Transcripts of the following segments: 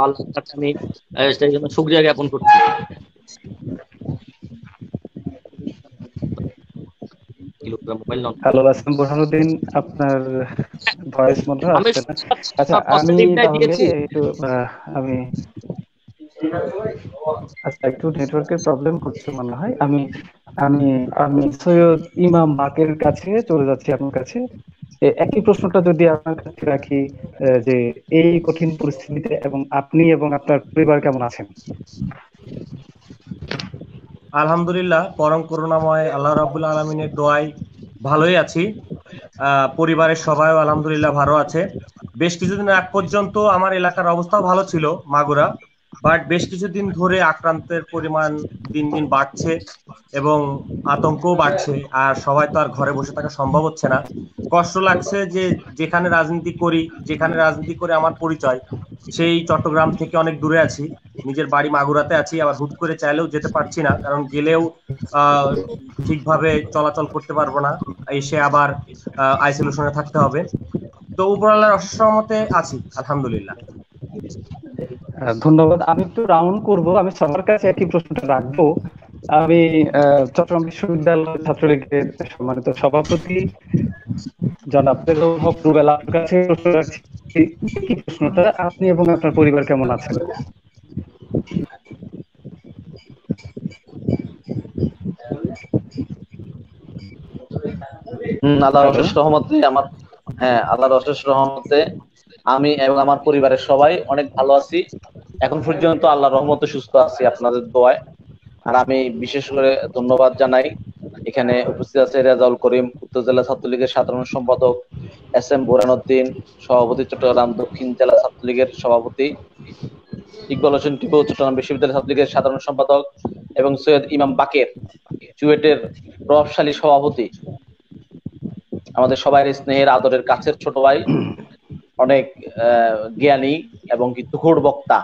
আল্লাহর কাছে আমি সেই জন্য শুকরিয়া জ্ঞাপন করছি। কিলোগ্রাম মোবাইল নন। হ্যালো আসলাম বুরহানুদ্দিন, আপনার ভয়েস মনে হয় আমি আসছে না। আচ্ছা, আমি পজিটিভটাই তাহলে দিয়েছি। একটু আমি আচ্ছা, একটু নেটওয়ার্কের প্রবলেম করছে মনে হয়। আমি আমি আমি সৈয়দ ইমাম বাকের কাছে চলে যাচ্ছি, আপনার কাছে। একই প্রশ্নটা যদি আপনার কাছে রাখি, যে এই কঠিন পরিস্থিতিতে এবং আপনি এবং আপনার পরিবার কেমন আছেন? আলহামদুলিল্লাহ, পরম করুণাময় আল্লাহ রাব্বুল আলামিনের দোয়ায় ভালোই আছি। পরিবারের সবাইও আলহামদুলিল্লাহ ভালো আছে। বেশ কিছুদিন আগ পর্যন্ত আমার এলাকার অবস্থাও ভালো ছিল, মাগুরা। বাট বেশ কিছুদিন ধরে আক্রান্তের পরিমাণ দিন দিন বাড়ছে এবং আতঙ্কও বাড়ছে। আর সবাই তো আর ঘরে বসে থাকা সম্ভব হচ্ছে না। কষ্ট লাগছে যে যেখানে রাজনীতি করে আমার পরিচয়, সেই চট্টগ্রাম থেকে অনেক দূরে আছি। নিজের বাড়ি মাগুরাতে আছি, আবার হুট করে চাইলেও যেতে পারছি না, কারণ গেলেও আহ ঠিকভাবে চলাচল করতে পারবো না। এসে আবার আইসোলেশনে থাকতে হবে। তো উপরওয়ালার অশেষ রহমতে আছি, আলহামদুলিল্লাহ। ধন্যবাদ। আমি একটু রাউন্ড করব, আমি সবার কাছে একই প্রশ্নটা রাখবো। আমি চট্টগ্রাম বিশ্ববিদ্যালয় ছাত্রলীগের সম্মানিত সভাপতি জনাব রেজাউল হক রুবেল আপনার কাছে প্রশ্ন রাখছি। এই প্রশ্নটা, আপনি এবং আপনার পরিবার কেমন আছেন? আল্লাহর হ্যালো। অশেষ রহমতে আমার, হ্যাঁ, আল্লাহর অশেষ রহমতে আমি এবং আমার পরিবারের সবাই অনেক ভালো আছি। এখন পর্যন্ত আল্লাহর রহমতে সুস্থ আছি আপনাদের দোয়ায়। আর আমি বিশেষ করে ধন্যবাদ জানাই, এখানে উপস্থিত আছে রেজাউল করিম, উত্তর জেলা ছাত্রলীগের সাধারণ সম্পাদক, এস এম বুরহানুদ্দিন, সভাপতি চট্টগ্রাম দক্ষিণ জেলা ছাত্রলীগের সভাপতি, ইকবাল হোসেন টিপু, চট্টগ্রাম বিশ্ববিদ্যালয় ছাত্রলীগের সাধারণ সম্পাদক, এবং সৈয়দ ইমাম বাকের, চুয়েটের প্রভাবশালী সভাপতি, আমাদের সবাই স্নেহের আদরের কাছের ছোট ভাই, অনেক জ্ঞানী এবং কি তুখোড় বক্তা।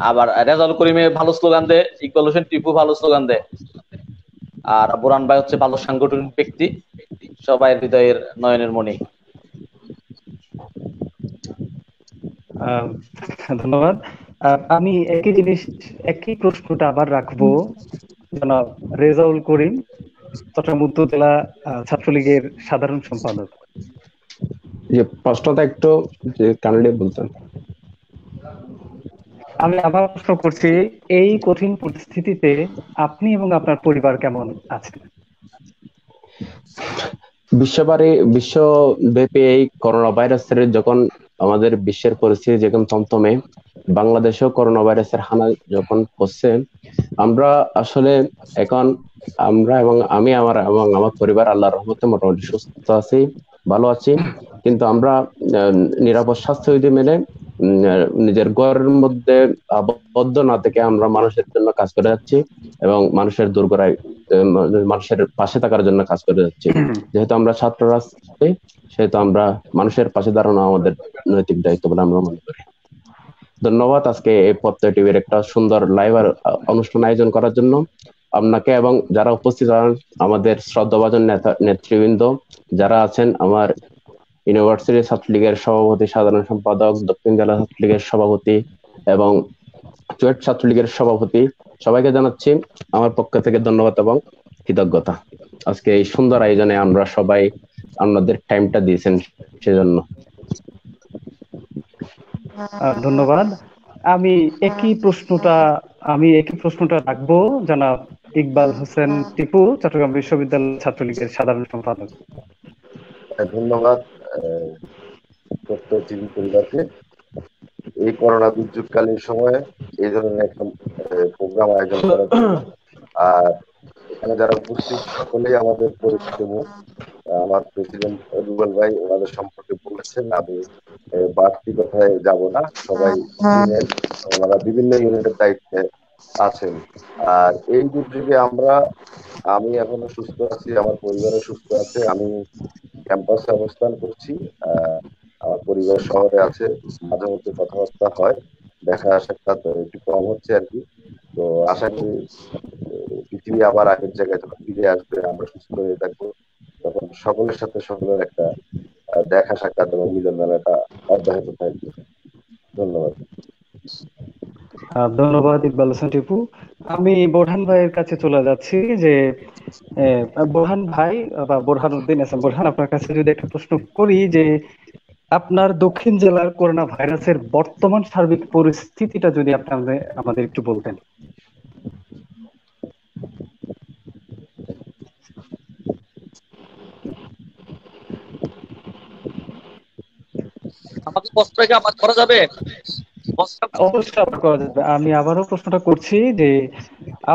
আবার রেজাউল করিমে ভালো স্লোগান দেয়, ইকবাল হোসেন টিপু ভালো স্লোগান দেয়, আর বুরহান ভাই হচ্ছে ভালো সাংগঠনিক ব্যক্তি, সবাই হৃদয়ের নয়নের মণি। ধন্যবাদ। আমি একই প্রশ্নটা আবার রাখবো জনাব রেজাউল করিম, চট্টগ্রাম উত্তর জেলা ছাত্রলীগের সাধারণ সম্পাদক। যে প্রশ্নটা একটু যে কানেক্টে বলতেন। আমি আবার প্রশ্ন করছি, এই কঠিন পরিস্থিতিতে আপনি এবং আপনার পরিবার কেমন আছেন? বিশ্বব্যাপী এই করোনা ভাইরাসের যখন আমাদের বিশ্বের পরিস্থিতি যখন থমথমে, বাংলাদেশেও করোনা ভাইরাসের হানা যখন পড়ছে, আমরা আসলে এখন আমি আমার পরিবার আল্লাহর রহমতে মোটামুটি সুস্থ আছি, ভালো আছি। কিন্তু আমরা নিরাপদ স্বাস্থ্যবিধি মেনে নিজের ঘরের মধ্যে আবদ্ধ না থেকে আমরা মানুষের জন্য কাজ করে যাচ্ছি এবং মানুষের দুর্গরায় মানুষের পাশে থাকার জন্য কাজ করে যাচ্ছি। যেহেতু আমরা ছাত্র রাজনীতি, সেহেতু আমরা মানুষের পাশে দাঁড়ানো আমাদের নৈতিক দায়িত্ব বলে আমরা মনে করি। ধন্যবাদ আজকে এই প্রত্যয় টিভির একটা সুন্দর লাইভ অনুষ্ঠান আয়োজন করার জন্য আপনাকে এবং যারা উপস্থিত আছেন আমাদের শ্রদ্ধাভাজন নেতৃবৃন্দ যারা আছেন, আমার ইউনিভার্সিটি ছাত্রলীগের সভাপতি, সাধারণ সম্পাদক, দক্ষিণ জেলা ছাত্রলীগের সভাপতি এবং চুয়েট ছাত্রলীগের সভাপতি, সবাইকে জানাচ্ছি আমার পক্ষ থেকে ধন্যবাদ এবং কৃতজ্ঞতা। আজকে এই সুন্দর আয়োজনে আমরা সবাই আপনাদের টাইমটা দিয়েছেন সেজন্য ধন্যবাদ। আমি একই প্রশ্নটা রাখবো জনাব ইকবাল হোসেন টিপু, চট্টগ্রাম বিশ্ববিদ্যালয় ছাত্রলীগের সাধারণ সম্পাদক। ধন্যবাদ প্রত্যয় টিভি পরিবারকে এই করোনা দুর্যোগকালীন সময়ে এই ধরনের একটা প্রোগ্রাম আয়োজন করার জন্য। আর এখানে যারা উপস্থিত সকলেই আমাদের পরিচিত মুখ। আমার প্রেসিডেন্ট রুবেল ভাই ওনাদের সম্পর্কে বলেছেন, আমি বাড়তি কথায় যাব না, সবাই চিনেন, ওনারা বিভিন্ন ইউনিটের দায়িত্বে আছেন। আর এই দুর্যোগে আমি এখনো সুস্থ আছি, আমার পরিবারও সুস্থ আছে। আমি ক্যাম্পাসে অবস্থান করছি, আমার পরিবার শহরে আছে, মাঝে মধ্যে কথাবার্তা হয়, দেখা সাক্ষাৎ একটু কম হচ্ছে আর কি। তো আশা করি পৃথিবী আবার আগের জায়গায় যখন ফিরে আসবে, আমরা সুস্থ হয়ে থাকবো, তখন সকলের সাথে সকলের একটা দেখা সাক্ষাৎ এবং মিলন মেলাটা অব্যাহত থাকবে। ধন্যবাদ ইকবাল হোসেন টিপু। আমি বোরহান ভাইয়ের কাছে চলে যাচ্ছি যে বোরহান ভাই বা বোরহান উদ্দিন এস এম বোরহান, আপনার কাছে যদি একটা প্রশ্ন করি যে আপনার দক্ষিণ জেলার করোনা ভাইরাসের বর্তমান সার্বিক পরিস্থিতিটা যদি আপনি আমাদের একটু বলতেন। আমাকে প্রশ্নটাকে আবার করা যাবে? অবশ্যই আবার করা যাবে। আমি আবারও প্রশ্নটা করছি যে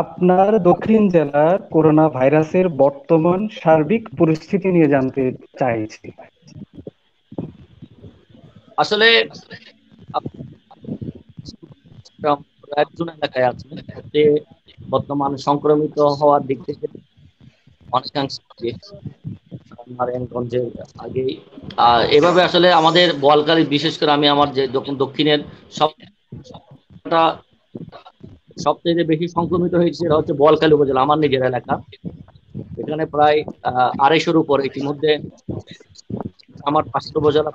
আপনার দক্ষিণ জেলার করোনা ভাইরাসের বর্তমান সার্বিক পরিস্থিতি নিয়ে জানতে চাইছি। আসলে একজন এলাকায় আছে যে বর্তমান সংক্রমিত হওয়ার দিক থেকে অনেকাংশে নারায়ণগঞ্জের আগে এভাবে আসলে আমাদের বোয়ালখালী, বিশেষ করে আমি আমার যে দক্ষিণের সবটা সবচেয়ে বেশি সংক্রমিত হয়েছে সেটা হচ্ছে বোয়ালখালী উপজেলা, আমার নিজের এলাকা। এখানে প্রায় 250-র উপরে ইতিমধ্যে আমার পাশের উপজেলা,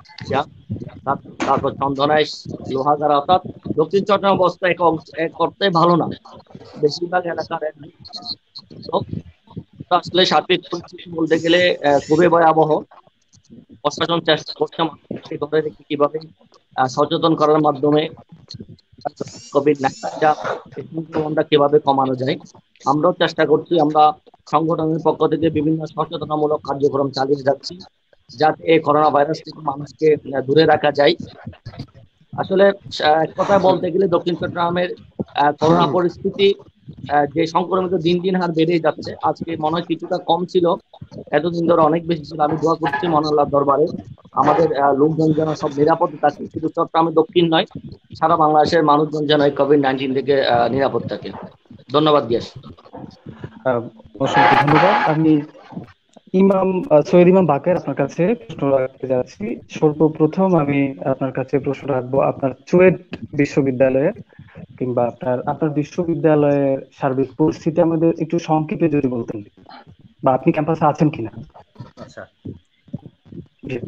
তারপর চন্দনাইশ, লোহাগাড়া, অর্থাৎ দক্ষিণ চট্টগ্রাম অবস্থা এক অর্থে ভালো না। বেশিরভাগ এলাকার আসলে সার্বিক পরিস্থিতি বলতে গেলে খুবই ভয়াবহ। প্রশাসন চেষ্টা করছে মানুষকে ধরে রেখে কিভাবে সচেতন করার মাধ্যমে কোভিড-19 কিভাবে কমানো যায়। আমরাও চেষ্টা করছি, আমরা সংগঠনের পক্ষ থেকে বিভিন্ন সচেতনামূলক কার্যক্রম চালিয়ে যাচ্ছি যাতে এই করোনা ভাইরাস থেকে মানুষকে দূরে রাখা যায়। আসলে এক কথায় বলতে গেলে দক্ষিণ চট্টগ্রামের করোনা পরিস্থিতি যে সংক্রমিত দিন দিন হার বেড়ে যাচ্ছে। আজকে মনে হয় কিছুটা কম ছিল, এতদিন ধরে অনেক বেশি ছিল। আমি দোয়া করছি মহান আল্লাহর দরবারে আমাদের লোকজন যেন সব নিরাপদে থাকে, শুধু চট্টগ্রামের দক্ষিণ নয়, সারা বাংলাদেশের মানুষজন যেন এই কোভিড-19 থেকে নিরাপদ থাকে। ধন্যবাদ গ্যাস। অসংখ্য ধন্যবাদ। আমি সৈয়দ ইমাম বাকের আপনার কাছে প্রশ্ন রাখতে যাচ্ছি। সর্বপ্রথম আমি আপনার কাছে প্রশ্ন রাখবো আপনার চুয়েট বিশ্ববিদ্যালয়ের কিংবা আপনার বিশ্ববিদ্যালয়ের সার্বিক পরিস্থিতি আমাদের একটু সংক্ষেপে যদি বলতেন, বা আপনি ক্যাম্পাসে আছেন কিনা। আচ্ছা,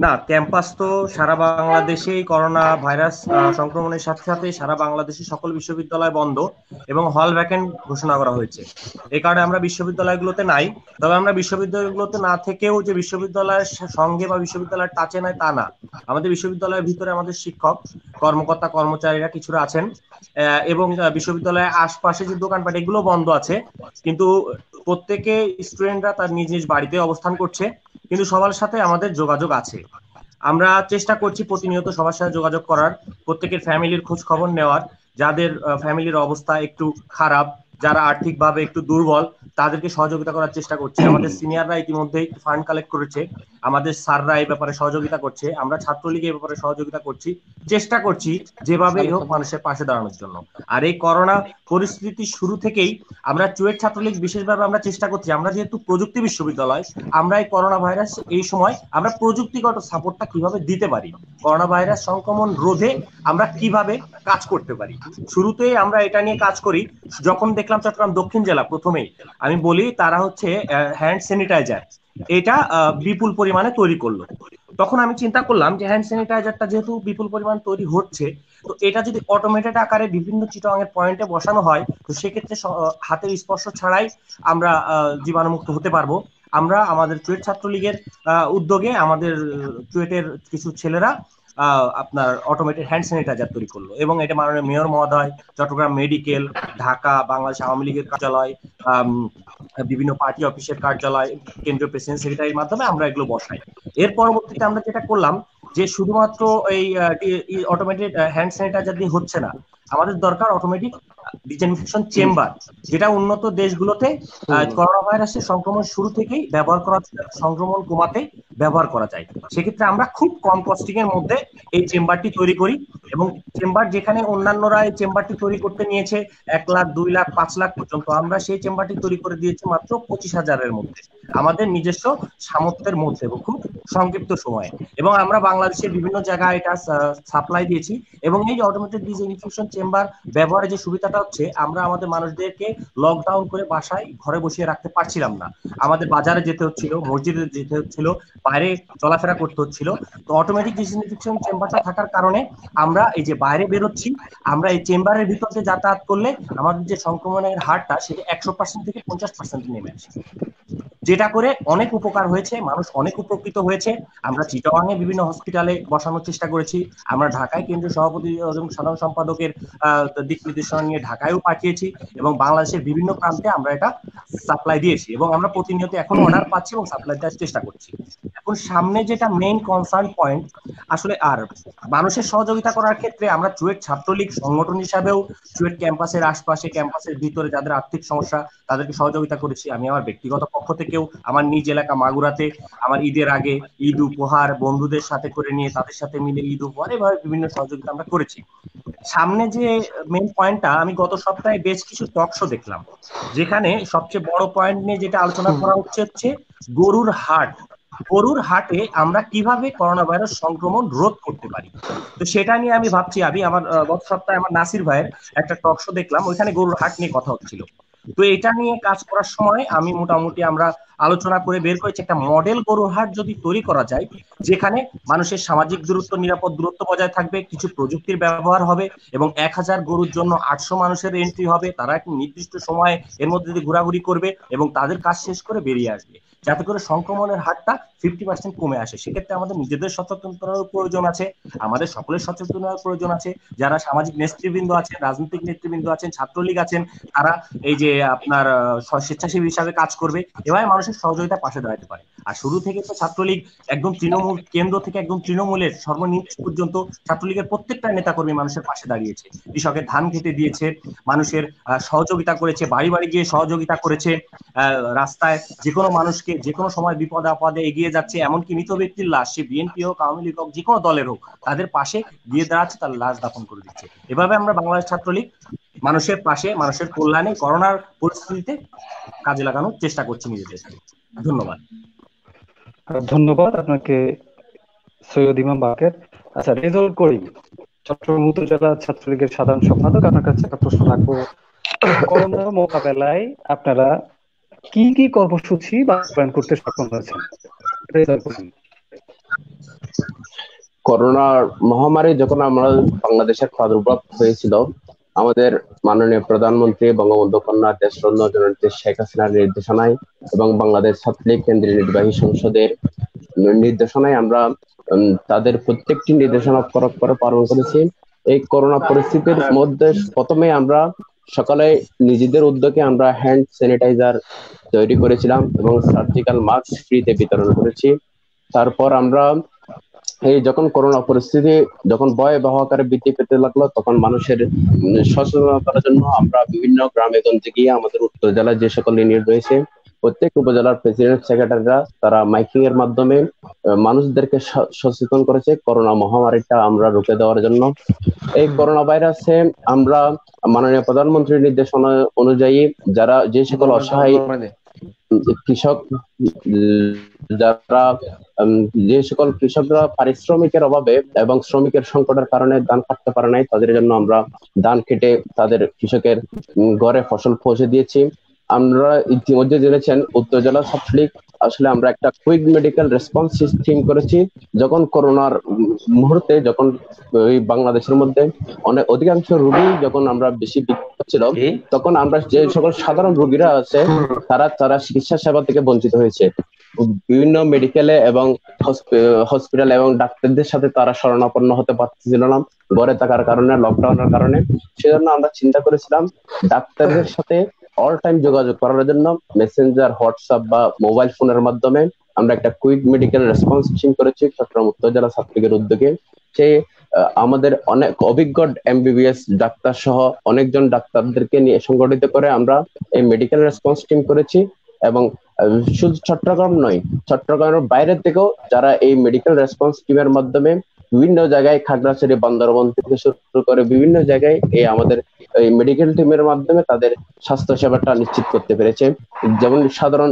না, ক্যাম্পাস তো সারা বাংলাদেশেই করোনা ভাইরাস সংক্রমণের সাথে সাথে সারা বাংলাদেশে সকল বিশ্ববিদ্যালয় বন্ধ এবং হল ভ্যাকেন্ট ঘোষণা করা হয়েছে। এই কারণে আমরা বিশ্ববিদ্যালয়গুলোতে নাই। তবে আমরা বিশ্ববিদ্যালয়গুলোতে না থেকেও যে বিশ্ববিদ্যালয়ের সঙ্গে বা বিশ্ববিদ্যালয়ের টাচে নাই তা না, আমাদের বিশ্ববিদ্যালয়ের ভিতরে আমাদের শিক্ষক, কর্মকর্তা, কর্মচারীরা কিছুটা আছেন এবং বিশ্ববিদ্যালয়ের আশপাশে যে দোকানপাট এগুলো বন্ধ আছে, কিন্তু প্রত্যেকে স্টুডেন্টরা তার নিজ নিজ বাড়িতে অবস্থান করছে, কিন্তু সবার সাথে আমাদের যোগাযোগ আছে। আমরা চেষ্টা করছি প্রতিনিয়ত সবার সাথে যোগাযোগ করার, প্রত্যেকের ফ্যামিলির খোঁজ খবর নেওয়ার, যাদের ফ্যামিলির অবস্থা একটু খারাপ, যারা আর্থিকভাবে একটু দুর্বল, তাদেরকে সহযোগিতা করার চেষ্টা করছি। আমাদের সিনিয়ররা ইতিমধ্যেই ফান্ড কালেক্ট করেছে, আমাদের স্যাররা এই ব্যাপারে সহযোগিতা করছে, আমরা ছাত্রলীগ এই ব্যাপারে সহযোগিতা করছি, চেষ্টা করছি যেভাবেই হোক মানুষের পাশে দাঁড়ানোর জন্য। আর এই করোনা পরিস্থিতি শুরু থেকেই আমরা চুয়েট ছাত্রলীগ বিশেষভাবে আমরা চেষ্টা করছি, আমরা যেহেতু প্রযুক্তি বিশ্ববিদ্যালয়, আমরা এই করোনা ভাইরাস এই সময় আমরা প্রযুক্তিগত সাপোর্টটা কিভাবে দিতে পারি, করোনা ভাইরাস সংক্রমণ রোধে আমরা কিভাবে কাজ করতে পারি, শুরুতেই আমরা এটা নিয়ে কাজ করি। যখন দেখলাম চট্টগ্রাম দক্ষিণ জেলা প্রথমেই আমি বলি তারা হচ্ছে হ্যান্ড স্যানিটাইজার এটা বিপুল পরিমাণে তৈরি করলো, তখন আমি চিন্তা করলাম যে হ্যান্ড স্যানিটাইজারটা যেহেতু বিপুল পরিমাণ তৈরি হচ্ছে, তো এটা যদি অটোমেটেড আকারে বিভিন্ন চিটাগাংয়ের পয়েন্টে বসানো হয়, তো সেক্ষেত্রে হাতের স্পর্শ ছাড়াই আমরা জীবাণুমুক্ত হতে পারবো। আমরা আমাদের চুয়েট ছাত্রলীগের উদ্যোগে আমাদের চুয়েটের কিছু ছেলেরা আপনার অটোমেটেড হ্যান্ড স্যানিটাইজার তৈরি করলো এবং এটা মাননীয় মেয়র মহোদয়, চট্টগ্রাম মেডিকেল, ঢাকা বাংলাদেশ আওয়ামী লীগের কার্যালয়, বিভিন্ন পার্টি অফিসের কার্যালয়, কেন্দ্রীয় প্রেসিডেন্ট সেক্রেটারির মাধ্যমে আমরা এগুলো বসাই। এর পরবর্তীতে আমরা যেটা করলাম যে শুধুমাত্র এই অটোমেটেড হ্যান্ড স্যানিটাইজার দিয়ে হচ্ছে না, আমাদের দরকার অটোমেটিক ডিসইনফেকশন চেম্বার, যেটা উন্নত দেশগুলোতে করোনা ভাইরাসের সংক্রমণ শুরু থেকেই ব্যবহার করা, সংক্রমণ কমাতে ব্যবহার করা যায়। সেক্ষেত্রে আমরা খুব কম কস্টিং এর মধ্যে এই চেম্বারটি তৈরি করি এবং চেম্বার যেখানে অন্যান্যরা এই চেম্বারটি তৈরি করতে নিয়েছে 1 লাখ, 2 লাখ, 5 লাখ পর্যন্ত, আমরা সেই চেম্বারটি তৈরি করে দিয়েছি মাত্র 25,000-এর মধ্যে, আমাদের নিজস্ব সামর্থ্যের মধ্যে এবং খুব সংক্ষিপ্ত সময়ে। এবং আমরা বাংলাদেশের বিভিন্ন জায়গায় এটা সাপ্লাই দিয়েছি এবং এই যে অটোমেটেড ডিসইনফেকশন চেম্বার ব্যবহারের যে সুবিধাটা হচ্ছে, আমরা আমাদের মানুষদেরকে লকডাউন করে বাসায় ঘরে বসিয়ে রাখতে পারছিলাম না। আমাদের বাজারে যেতে হচ্ছিল, মসজিদে যেতে হচ্ছিল, বাইরে চলাফেরা করতে হচ্ছিল। তো অটোমেটিক ডিসইনফেকশন চেম্বারটা থাকার কারণে আমরা এই যে বাইরে বেরোচ্ছি, আমরা এই চেম্বারের ভিতরে যাতায়াত করলে আমাদের যে সংক্রমণের হারটা সেটা 100% থেকে 50% নেমে আসে, যেটা করে অনেক উপকার হয়েছে, মানুষ অনেক উপকৃত হয়েছে। আমরা চিটাগাংয়ে বিভিন্ন হসপিটালে বসানোর চেষ্টা করেছি, আমরা ঢাকায় কেন্দ্রীয় সভাপতি এবং সাধারণ সম্পাদকের দিক নির্দেশনা নিয়ে ঢাকায়ও পাঠিয়েছি, এবং বাংলাদেশের বিভিন্ন প্রান্তে আমরা এটা সাপ্লাই দিয়েছি, এবং আমরা প্রতিনিয়ত এখন অর্ডার পাচ্ছি এবং সাপ্লাই দেওয়ার চেষ্টা করছি। এখন সামনে যেটা মেইন কনসার্ন পয়েন্ট আসলে, আর মানুষের সহযোগিতা করার ক্ষেত্রে আমরা চুয়েট ছাত্রলীগ সংগঠন হিসাবেও চুয়েট ক্যাম্পাসের আশপাশে, ক্যাম্পাসের ভিতরে যাদের আর্থিক সমস্যা তাদেরকে সহযোগিতা করেছি। আমি আমার ব্যক্তিগত পক্ষ থেকেও আমার নিজ এলাকা মাগুরাতে আমার ঈদের আগে ঈদ উপহার বন্ধুদের সাথে করে নিয়ে তাদের সাথে মিলে ঈদ উপহার এভাবে বিভিন্ন সহযোগিতা আমরা করেছি। সামনে যে মেইন পয়েন্টটা, আমি গত সপ্তাহে বেশ কিছু টক শো দেখলাম, যেখানে সবচেয়ে বড় পয়েন্ট নিয়ে যেটা আলোচনা করা হচ্ছে গরুর হাট। গরুর হাটে আমরা কিভাবে করোনা ভাইরাস সংক্রমণ রোধ করতে পারি। তো সেটা নিয়ে আমি ভাবছি, আমি আমার গত সপ্তাহে আমার নাসির ভাইয়ের একটা টক শো দেখলাম, ওইখানে গরুর হাট নিয়ে কথা হচ্ছিল। তো এটা নিয়ে কাজ করার সময় আমি মোটামুটি আমরা আলোচনা করে বের করেছি একটা মডেল গরুর হাট যদি তৈরি করা যায়, যেখানে মানুষের সামাজিক দূরত্ব, নিরাপদ দূরত্ব বজায় থাকবে, কিছু প্রযুক্তির ব্যবহার হবে, এবং 1000 গরুর জন্য 800 মানুষের এন্ট্রি হবে, তারা একটা নির্দিষ্ট সময়ে এর মধ্যে দিয়ে ঘোরাঘুরি করবে এবং তাদের কাজ শেষ করে বেরিয়ে আসবে, যাতে করে সংক্রমণের হারটা 50% কমে আসে। সেক্ষেত্রে আমাদের নিজেদের সচেতনতার প্রয়োজন আছে, আমাদের সকলের সচেতনতার প্রয়োজন আছে। যারা সামাজিক নেতৃবৃন্দ আছেন, রাজনৈতিক নেতৃবৃন্দ আছেন, ছাত্রলীগ আছেন, তারা এই যে আপনার স্বেচ্ছাসেবী হিসাবে কাজ করবে, এভাবে মানুষের সহযোগিতা পাশে দাঁড়াতে পারে। আর শুরু থেকে তো ছাত্রলীগ একদম তৃণমূল কেন্দ্র থেকে একদম তৃণমূলের সর্বনিম্ন পর্যন্ত ছাত্রলীগের প্রত্যেকটা নেতাকর্মী মানুষের পাশে দাঁড়িয়েছে, কৃষকের ধান কেটে দিয়েছে, মানুষের সহযোগিতা করেছে, বাড়ি বাড়ি গিয়ে সহযোগিতা করেছে, রাস্তায় যে কোনো মানুষকে যে কোনো সময় বিপদে আপদে এগিয়ে যাচ্ছে, এমনকি মৃত ব্যক্তির লাশ, সে বিএনপি হোক, আওয়ামী লীগ হোক, যে কোনো দলের হোক, তাদের পাশে গিয়ে দাঁড়াচ্ছে, তার লাশ দাফন করে দিচ্ছে। এভাবে আমরা বাংলাদেশ ছাত্রলীগ মানুষের পাশে, মানুষের কল্যাণে করোনার পরিস্থিতিতে কাজে লাগানোর চেষ্টা করছি নিজেদেরকে। ধন্যবাদ। ধন্যবাদ আপনাকে সৈয়দ ইমাম বাকের। আচ্ছা, রেজাউল করিম, চট্টগ্রাম উত্তর জেলা ছাত্রলীগের সাধারণ সম্পাদক, আপনার কাছে একটা প্রশ্ন রাখবো। করোনা মোকাবেলায় আপনারা কি কি কর্মসূচি বাস্তবায়ন করতে সক্ষম হয়েছেন? রেজাউল করিম। করোনার মহামারী যখন আমরা বাংলাদেশের প্রাদুর্ভাব হয়েছিল, আমাদের মাননীয় প্রধানমন্ত্রী বঙ্গবন্ধু কন্যা দেশরত্ন জননেত্রী শেখ হাসিনার নির্দেশনায় এবং বাংলাদেশ ছাত্রলীগ কেন্দ্রীয় নির্বাহী সংসদের নির্দেশনায় আমরা তাদের প্রত্যেকটি নির্দেশনা করে পালন করেছি। এই করোনা পরিস্থিতির মধ্যে প্রথমে আমরা সকালে নিজেদের উদ্যোগে আমরা হ্যান্ড স্যানিটাইজার তৈরি করেছিলাম এবং সার্জিক্যাল মাস্ক ফ্রিতে বিতরণ করেছি। তারপর আমরা এই যখন করোনা পরিস্থিতি যখন ভয়াবহ আকারে বৃদ্ধি পেতে লাগলো, তখন মানুষের সচেতনতার জন্য আমরা বিভিন্ন গ্রামে গঞ্জে গিয়ে আমাদের উত্তর জেলার যে সকল ইউনিট রয়েছে, প্রত্যেক উপজেলার প্রেসিডেন্ট সেক্রেটারিরা তারা মাইকিং এর মাধ্যমে মানুষদেরকে সচেতন করেছে করোনা মহামারীটা আমরা রুখে দেওয়ার জন্য। এই করোনা ভাইরাসে আমরা মাননীয় প্রধানমন্ত্রীর নির্দেশনা অনুযায়ী যারা যে সকল অসহায় কৃষক, যারা যে সকল কৃষকরা পারিশ্রমিকের অভাবে এবং শ্রমিকের সংকটের কারণে ধান কাটতে পারে নাই, তাদের জন্য আমরা ধান কেটে তাদের কৃষকের ঘরে ফসল পৌঁছে দিয়েছি। আমরা ইতিমধ্যে জেনেছেন উত্তর জেলা ছাত্রলীগ আসলে আমরা একটা কুইক মেডিকেল রেসপন্স সিস্টেম করেছি। যখন করোনার মুহূর্তে যখন ওই বাংলাদেশের মধ্যে অধিকাংশ রোগী যখন আমরা বেশি ছিল, তখন আমরা যে সকল সাধারণ রোগীরা আছে তারা চিকিৎসা সেবা থেকে বঞ্চিত হয়েছে। বিভিন্ন মেডিকেলে এবং হসপিটাল এবং ডাক্তারদের সাথে তারা শরণাপন্ন হতে পারছিল না ঘরে থাকার কারণে, লকডাউনের কারণে। সেজন্য আমরা চিন্তা করেছিলাম ডাক্তারদের সাথে অল টাইম যোগাযোগ করার জন্য মেসেঞ্জার, হোয়াটসঅ্যাপ বা মোবাইল ফোনের মাধ্যমে আমরা একটা কুইক মেডিকেল রেসপন্স টিম করেছি চট্টগ্রাম উত্তর জেলা ছাত্রলীগের উদ্যোগে। সেই আমাদের অনেক অভিজ্ঞ এমবিবিএস ডাক্তার সহ অনেকজন ডাক্তারদেরকে নিয়ে সংগঠিত করে আমরা এই মেডিকেল রেসপন্স টিম করেছি। এবং শুধু চট্টগ্রাম নয়, চট্টগ্রামের বাইরের থেকেও যারা এই মেডিকেল রেসপন্স টিমের মাধ্যমে বিভিন্ন জায়গায়, খাগড়াছড়ি, বান্দরবন থেকে শুরু করে বিভিন্ন জায়গায় এই আমাদের এই মেডিকেল টিমের মাধ্যমে তাদের স্বাস্থ্য সেবাটা নিশ্চিত করতে পেরেছে। যেমন সাধারণ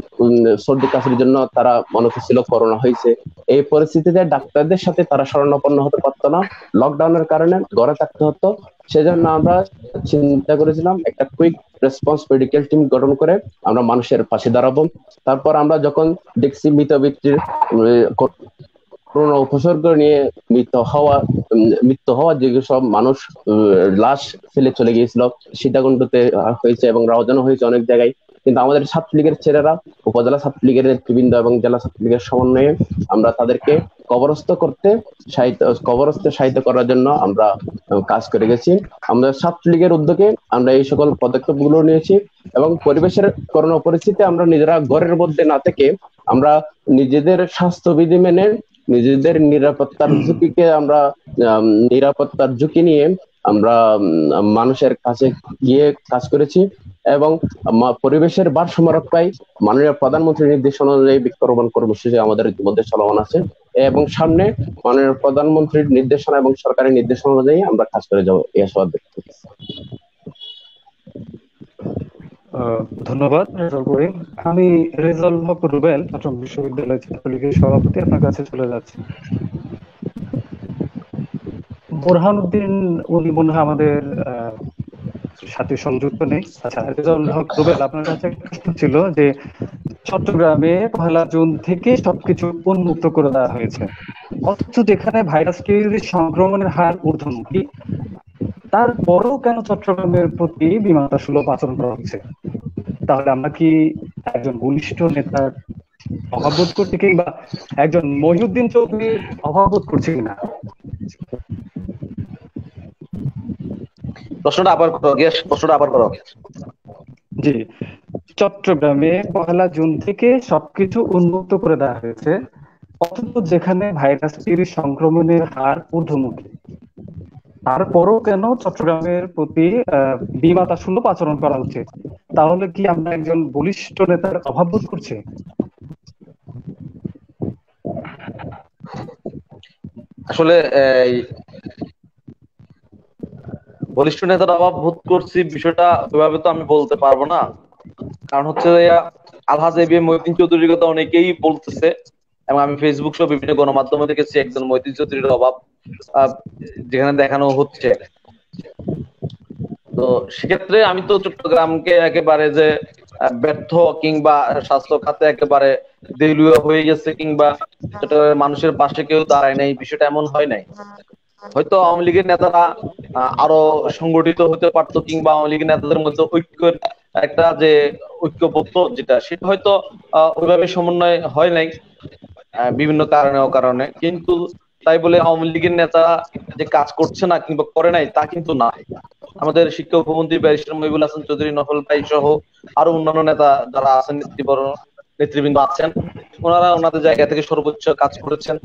সর্দি কাশির জন্য তারা মনে করছিল করোনা হয়েছে, এই পরিস্থিতিতে ডাক্তারদের সাথে তারা শরণাপন্ন হতে পারতো না, লকডাউনের কারণে ঘরে থাকতে হতো। সেজন্য আমরা চিন্তা করেছিলাম একটা কুইক রেসপন্স মেডিকেল টিম গঠন করে আমরা মানুষের পাশে দাঁড়াবো। তারপর আমরা যখন দেখছি মৃত ব্যক্তির করোনা উপসর্গ নিয়ে মৃত্যু হওয়া যেসব মানুষ লাশ ফেলে চলে গিয়েছিল, সীতাকুণ্ডতে হয়েছে এবং রাউজানও হয়েছে অনেক জায়গায়, কিন্তু আমাদের ছাত্রলীগের ছেলেরা, উপজেলা ছাত্রলীগের নেতৃবৃন্দ এবং জেলা ছাত্রলীগের সমন্বয়ে আমরা তাদেরকে কবরস্থে সাহায্য করার জন্য আমরা কাজ করে গেছি। আমরা ছাত্রলীগের উদ্যোগে আমরা এই সকল পদক্ষেপগুলো নিয়েছি এবং পরিবেশের করোনা পরিস্থিতি আমরা নিজেরা ঘরের মধ্যে না থেকে আমরা নিজেদের স্বাস্থ্যবিধি মেনে নিজেদের নিরাপত্তার ঝুঁকি নিয়ে আমরা মানুষের কাছে গিয়ে কাজ করেছি এবং পরিবেশের ভারসাম্য রক্ষায় মাননীয় প্রধানমন্ত্রীর নির্দেশনা অনুযায়ী বৃক্ষরোপণ কর্মসূচি আমাদের মধ্যে চলমান আছে এবং সামনে মাননীয় প্রধানমন্ত্রীর নির্দেশনা এবং সরকারের নির্দেশনা অনুযায়ী আমরা কাজ করে যাবো এই আশাবাদ ব্যক্ত করছি। ধন্যবাদ রেজাউল করিম। আমি রেজাউল হক রুবেল, চট্টগ্রাম বিশ্ববিদ্যালয় ছাত্রলীগের সভাপতি, আপনার কাছে চলে যাচ্ছে। বোরহানউদ্দিন উনি মনে হয় আমাদের সাথে সংযুক্ত নেই। আচ্ছা, রেজাউল হক রুবেল, আপনার কাছে প্রশ্ন ছিল যে চট্টগ্রামে 1 জুন থেকে সবকিছু উন্মুক্ত করে দেওয়া হয়েছে, অথচ যেখানে ভাইরাসটির সংক্রমণের হার ঊর্ধ্বমুখী, তারপরেও কেন চট্টগ্রামের প্রতি বিমানটা সুলভ আচরণ করা হচ্ছে? তাহলে আমরা কি একজন বলিষ্ঠ নেতার অভাব বোধ করছি, কিংবা একজন মহিউদ্দিন চৌধুরীর অভাব বোধ করছি কিনা? প্রশ্নটা আবার করো। জি, চট্টগ্রামে 1 জুন থেকে সবকিছু উন্মুক্ত করে দেওয়া হয়েছে, অথচ যেখানে ভাইরাসটির সংক্রমণের হার ঊর্ধ্বমুখী, তারপরও কেন চট্টগ্রামের প্রতি বিমাতা সুলভ আচরণ করা হচ্ছে? তাহলে কি আমরা একজন বলিষ্ঠ নেতার অভাব বোধ করছি? আসলে বলিষ্ঠ নেতার অভাব বোধ করছি বিষয়টা ওইভাবে তো আমি বলতে পারবো না, কারণ হচ্ছে আলহাজ এবিএম মহিউদ্দিন চৌধুরীর কথা অনেকেই বলতেছে এবং আমি ফেসবুক সহ বিভিন্ন গণমাধ্যমে দেখেছি একজন মহিউদ্দিন চৌধুরীর অভাব যেখানে দেখানো হচ্ছে। তো সেক্ষেত্রে আমি তো চট্টগ্রামকে একেবারে যে ব্যর্থ কিংবা স্বাস্থ্য খাতে একেবারে দেউলিয়া হয়ে গেছে কিংবা চট্টগ্রামের মানুষের পাশে কেউ দাঁড়ায় নাই, বিষয়টা এমন হয় নাই। হয়তো আওয়ামী লীগের নেতারা আরো সংগঠিত হতে পারতো কিংবা আওয়ামী লীগের নেতাদের মধ্যে ঐক্যের একটা যে ঐক্যবদ্ধ যেটা, সেটা হয়তো ওইভাবে সমন্বয় হয় নাই বিভিন্ন কারণে, কিন্তু তাই বলে আওয়ামী লীগের নেতারা যে কাজ করছে না কিংবা করে নাই তা কিন্তু না। আমাদের শিক্ষা উপমন্ত্রী ব্যারিস্টার মহিবুল হাসান চৌধুরী, নফল ভাই সহ আরো অন্যান্য নেতা যারা আছেন, নেতৃবৃন্দ আছেন, ওনারা ওনাদের জায়গা থেকে সর্বোচ্চ কাজ করেছেন।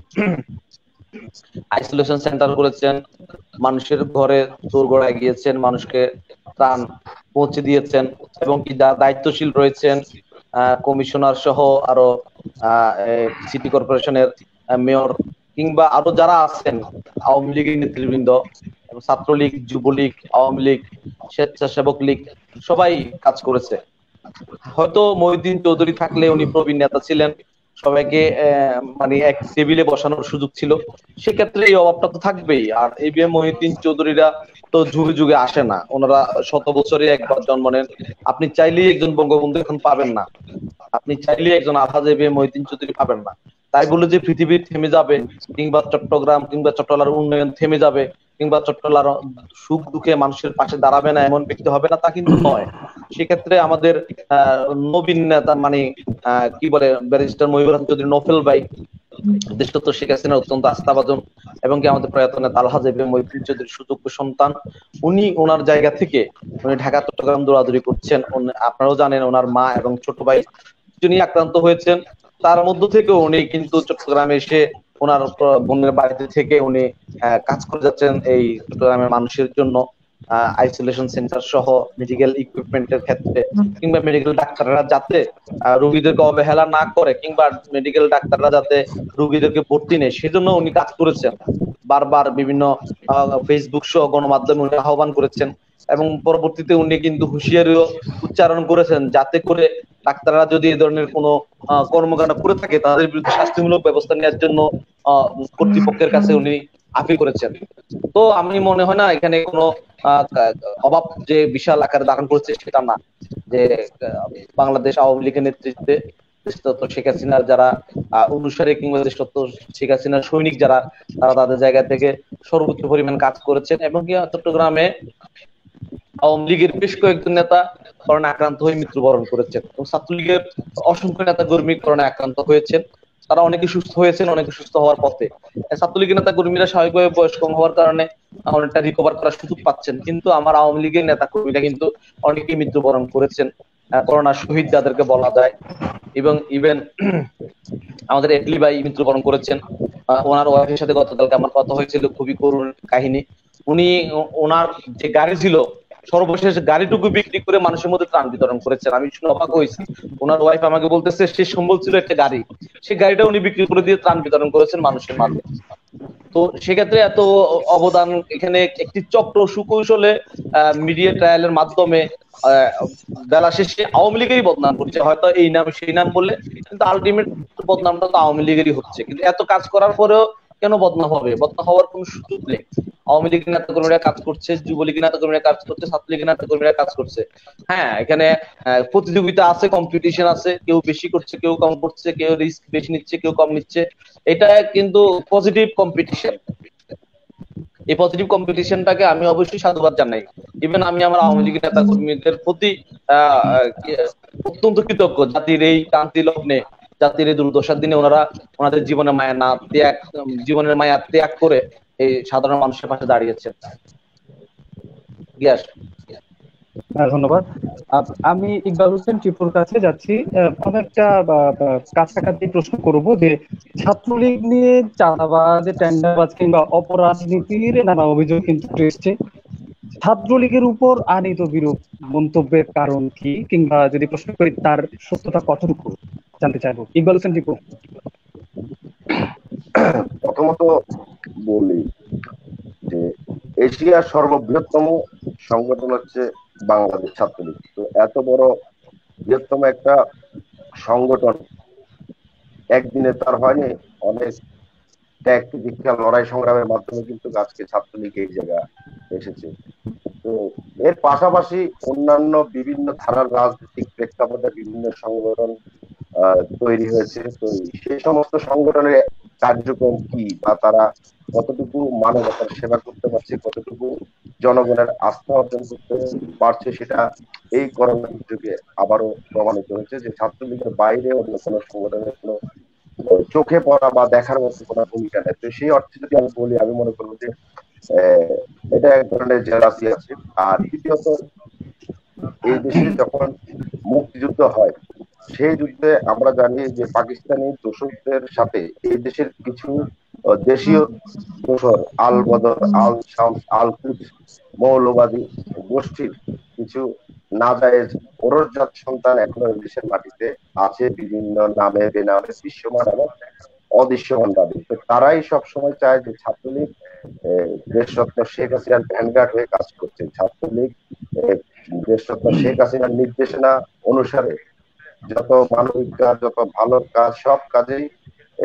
আইসোলেশন সেন্টার করেছেন, মানুষের ঘরে দোরগোড়ায় গিয়েছেন, মানুষকে ত্রাণ পৌঁছে দিয়েছেন এবং কি যারা দায়িত্বশীল রয়েছেন কমিশনার সহ আরো সিটি কর্পোরেশনের মেয়র কিংবা আরো যারা আছেন আওয়ামী লীগের নেতৃবৃন্দ, ছাত্রলীগ, যুবলীগ, আওয়ামী লীগ, স্বেচ্ছাসেবক লীগ সবাই কাজ করেছে। হয়তো মহিউদ্দিন চৌধুরী থাকলে উনি প্রবীণ নেতা ছিলেন, সবাইকে মানে এক টেবিলে বসানোর সুযোগ ছিল, সেক্ষেত্রে এই অভাবটা তো থাকবেই। আর এবিএম মহিউদ্দিন চৌধুরীরা তো যুগে যুগে আসে না, ওনারা 100 বছরে একবার জন্ম নেন। আপনি চাইলেই একজন বঙ্গবন্ধু এখন পাবেন না, আপনি চাইলেই একজন আলহাজ এবিএম মহিউদ্দিন চৌধুরী পাবেন না। তাই বলে যে পৃথিবী থেমে যাবে কিংবা চট্টগ্রাম কিংবা চট্টলার উন্নয়ন থেমে যাবে কিংবা চট্টলার সুখ দুঃখে মানুষের পাশে দাঁড়াবে না এমন ব্যক্তি হবে না, তা কিন্তু নয়। সেক্ষেত্রে আমাদের নবীন নেতা মানে কি বলে ব্যারিস্টার মহিবুল হাসান চৌধুরী নফেল ভাই, দেশরত্ন শেখ হাসিনার অত্যন্ত আস্থাভাজন এবং কি আমাদের প্রয়াত নেতা আলহাজ এবিএম মহিউদ্দিন চৌধুরীর সুযোগ্য সন্তান, উনি ওনার জায়গা থেকে উনি ঢাকা চট্টগ্রাম দৌড়াদৌড়ি করছেন। আপনারাও জানেন ওনার মা এবং ছোট ভাই যিনি আক্রান্ত হয়েছেন, তার মধ্য থেকে উনি কিন্তু চট্টগ্রামে এসে ওনার বোনের বাড়িতে থেকে উনি কাজ করে যাচ্ছেন এই চট্টগ্রামের মানুষের জন্য। আইসোলেশন সেন্টার সহ মেডিকেল ইকুইপমেন্টের ক্ষেত্রে কিংবা মেডিকেল ডাক্তাররা যাতে রোগীদেরকে অবহেলা না করে কিংবা মেডিকেল ডাক্তাররা যাতে রোগীদেরকে ভর্তি নেয় সেজন্য উনি কাজ করেছেন। বারবার বিভিন্ন ফেসবুক সহ গণমাধ্যমে উনি আহ্বান করেছেন এবং পরবর্তীতে উনি কিন্তু হুঁশিয়ারিও উচ্চারণ করেছেন যাতে করে ডাক্তাররা যদি এই ধরনের কোনো কর্মকাণ্ড করে থাকে তাদের বিরুদ্ধে শাস্তিমূলক ব্যবস্থা নেওয়ার জন্য কর্তৃপক্ষের কাছে উনি আপিল করেছেন। তো আমি মনে হয় না এখানে কোনো অভাব যে বিশাল আকারে ধারণ করছে সেটা না, যে বাংলাদেশ আওয়ামী লীগের নেতৃত্বে দেশতত্ত্ব শেখ হাসিনার যারা অনুসারী কিংবা দেশতত্ত্ব শেখ হাসিনার সৈনিক যারা, তারা তাদের জায়গা থেকে সর্বোচ্চ পরিমাণ কাজ করেছেন। এবং কি চট্টগ্রামে আওয়ামী লীগের বেশ কয়েকজন নেতা করোনা আক্রান্ত হয়ে মৃত্যুবরণ করেছেন এবং ছাত্রলীগের অসংখ্য নেতা কর্মী করোনা আক্রান্ত হয়েছেন। তারা অনেকে সুস্থ হয়েছেন, অনেকে সুস্থ হওয়ার পথে। ছাত্রলীগের নেতা কর্মীরা স্বাভাবিকভাবে বয়স কম হওয়ার কারণে অনেকটা রিকভার করার সুযোগ পাচ্ছেন, কিন্তু আমার আওয়ামী লীগের নেতা কর্মীরা কিন্তু অনেকেই মৃত্যুবরণ করেছেন, করোনা শহীদ যাদেরকে বলা যায়। এবং ইভেন আমাদের এটলি ভাই মৃত্যুবরণ করেছেন। ওনার ওয়াইফের সাথে গতকালকে আমার কথা হয়েছিল, খুবই করুণ কাহিনী। উনি ওনার যে গাড়ি ছিল সর্বশেষ গাড়িটুকু বিক্রি করে মানুষের মধ্যে ত্রাণ বিতরণ করেছেন। আমি শুনে অবাক হয়েছি। ওনার ওয়াইফ আমাকে বলতেছে শেষ সম্বল ছিল একটা গাড়ি, সেই গাড়িটা উনি বিক্রি করে দিয়ে ত্রাণ বিতরণ করেছেন মানুষের মাঝে। তো সেক্ষেত্রে এত অবদান এখানে একটি চক্র সুকৌশলে মিডিয়া ট্রায়ালের মাধ্যমে বেলা শেষে আওয়ামী লীগেরই বদনাম করছে, হয়তো এই নাম সেই নাম বলে, কিন্তু আলটিমেট বদনামটা তো আওয়ামী লীগেরই হচ্ছে। কিন্তু এত কাজ করার পরেও কেন বদনাম হবে? বদনাম হওয়ার কোনো সুযোগ নেই। আওয়ামী লীগের নেতাকর্মীরা কাজ করছে, যুবলীগের নেতাকর্মীরা কাজ করছে, ছাত্রলীগের নেতাকর্মীরা কাজ করছে। হ্যাঁ, এখানে প্রতিযোগিতা আছে, কম্পিটিশন আছে, কেউ বেশি করছে, কেউ কম করছে, কেউ রিস্ক বেশি নিচ্ছে, কেউ কম নিচ্ছে। এটা কিন্তু পজিটিভ কম্পিটিশন। এই পজিটিভ কম্পিটিশনটাকে আমি অবশ্যই সাধুবাদ জানাই। ইভেন আমি আমার আওয়ামী লীগের নেতা কর্মীদের প্রতি অত্যন্ত কৃতজ্ঞ। জাতির এই ক্রান্তি লগ্নে, জাতির এই দুর্দশার দিনে ওনারা ওনাদের জীবনের মায়া না ত্যাগ, জীবনের মায়া ত্যাগ করে এই সাধারণ মানুষের পাশে দাঁড়িয়েছেন। ধন্যবাদ। আমি ইকবাল হোসেন টিপুর কাছে যাচ্ছি। অনেকটা কাছাকাছি প্রশ্ন করব যে ছাত্রলীগ নিয়ে চাঁদাবাজ, টেন্ডারবাজ কিংবা অপরাজনীতির নানা অভিযোগ কিন্তু এসছে। ছাত্রলীগের উপর আনীত বিরূপ মন্তব্যের কারণ কি, কিংবা যদি প্রশ্ন করি তার সত্যতা কতটুকু জানতে চাইবো। ইকবাল হোসেন টিপু। প্রথমত বলি যে এশিয়ার সর্ববৃহত্তম সংগঠন হচ্ছে বাংলাদেশ ছাত্রলীগ। তো এত বড় বৃহত্তম একটা সংগঠন একদিনে তার হয়নি, অনেক ত্যাগ দীক্ষা লড়াই সংগ্রামের মাধ্যমে কিন্তু আজকে ছাত্রলীগ এই জায়গা এসেছে। তো এর পাশাপাশি অন্যান্য বিভিন্ন ধারার রাজনৈতিক প্রেক্ষাপটে বিভিন্ন সংগঠন তৈরি হয়েছে। তো সেই সমস্ত সংগঠনের কার্যক্রম কি বা তারা কতটুকু মানবতার সেবা করতে পারছে, কতটুকু জনগণের আস্থা অর্জন করতে পারছে, সেটা এই করোনা যুগে আবারও প্রমাণিত হয়েছে যে ছাত্রলীগের বাইরে অন্য কোনো সংগঠনের কোনো চোখে পড়া বা দেখার মতো কোনো ভূমিকা নেই। তো সেই অর্থে যদি আমি বলি, আমি মনে করবো যে এটা এক ধরনের জেলাসি আছে। আর দ্বিতীয়ত, এই দেশে যখন মুক্তিযুদ্ধ হয় সেই যুদ্ধে আমরা জানি যে পাকিস্তানি দোসরদের সাথে এই দেশের কিছু দেশীয় দোসর, আল বদর, আল শামস, আল কুদস মৌলবাদী গোষ্ঠীর কিছু নাজায়েজ ওরজাত সন্তান এখনো দেশের মাটিতে আছে, বিভিন্ন নামে বেনামে দৃশ্যমান এবং অদৃশ্যমান ভাবে। তো তারাই সবসময় চায় যে ছাত্রলীগ দেশরত্ন শেখ হাসিনার ভ্যানগার্ড হয়ে কাজ করছে। ছাত্রলীগ দেশরত্ন শেখ হাসিনার নির্দেশনা অনুসারে যত মানবিক কাজ, যত ভালো কাজ, সব কাজেই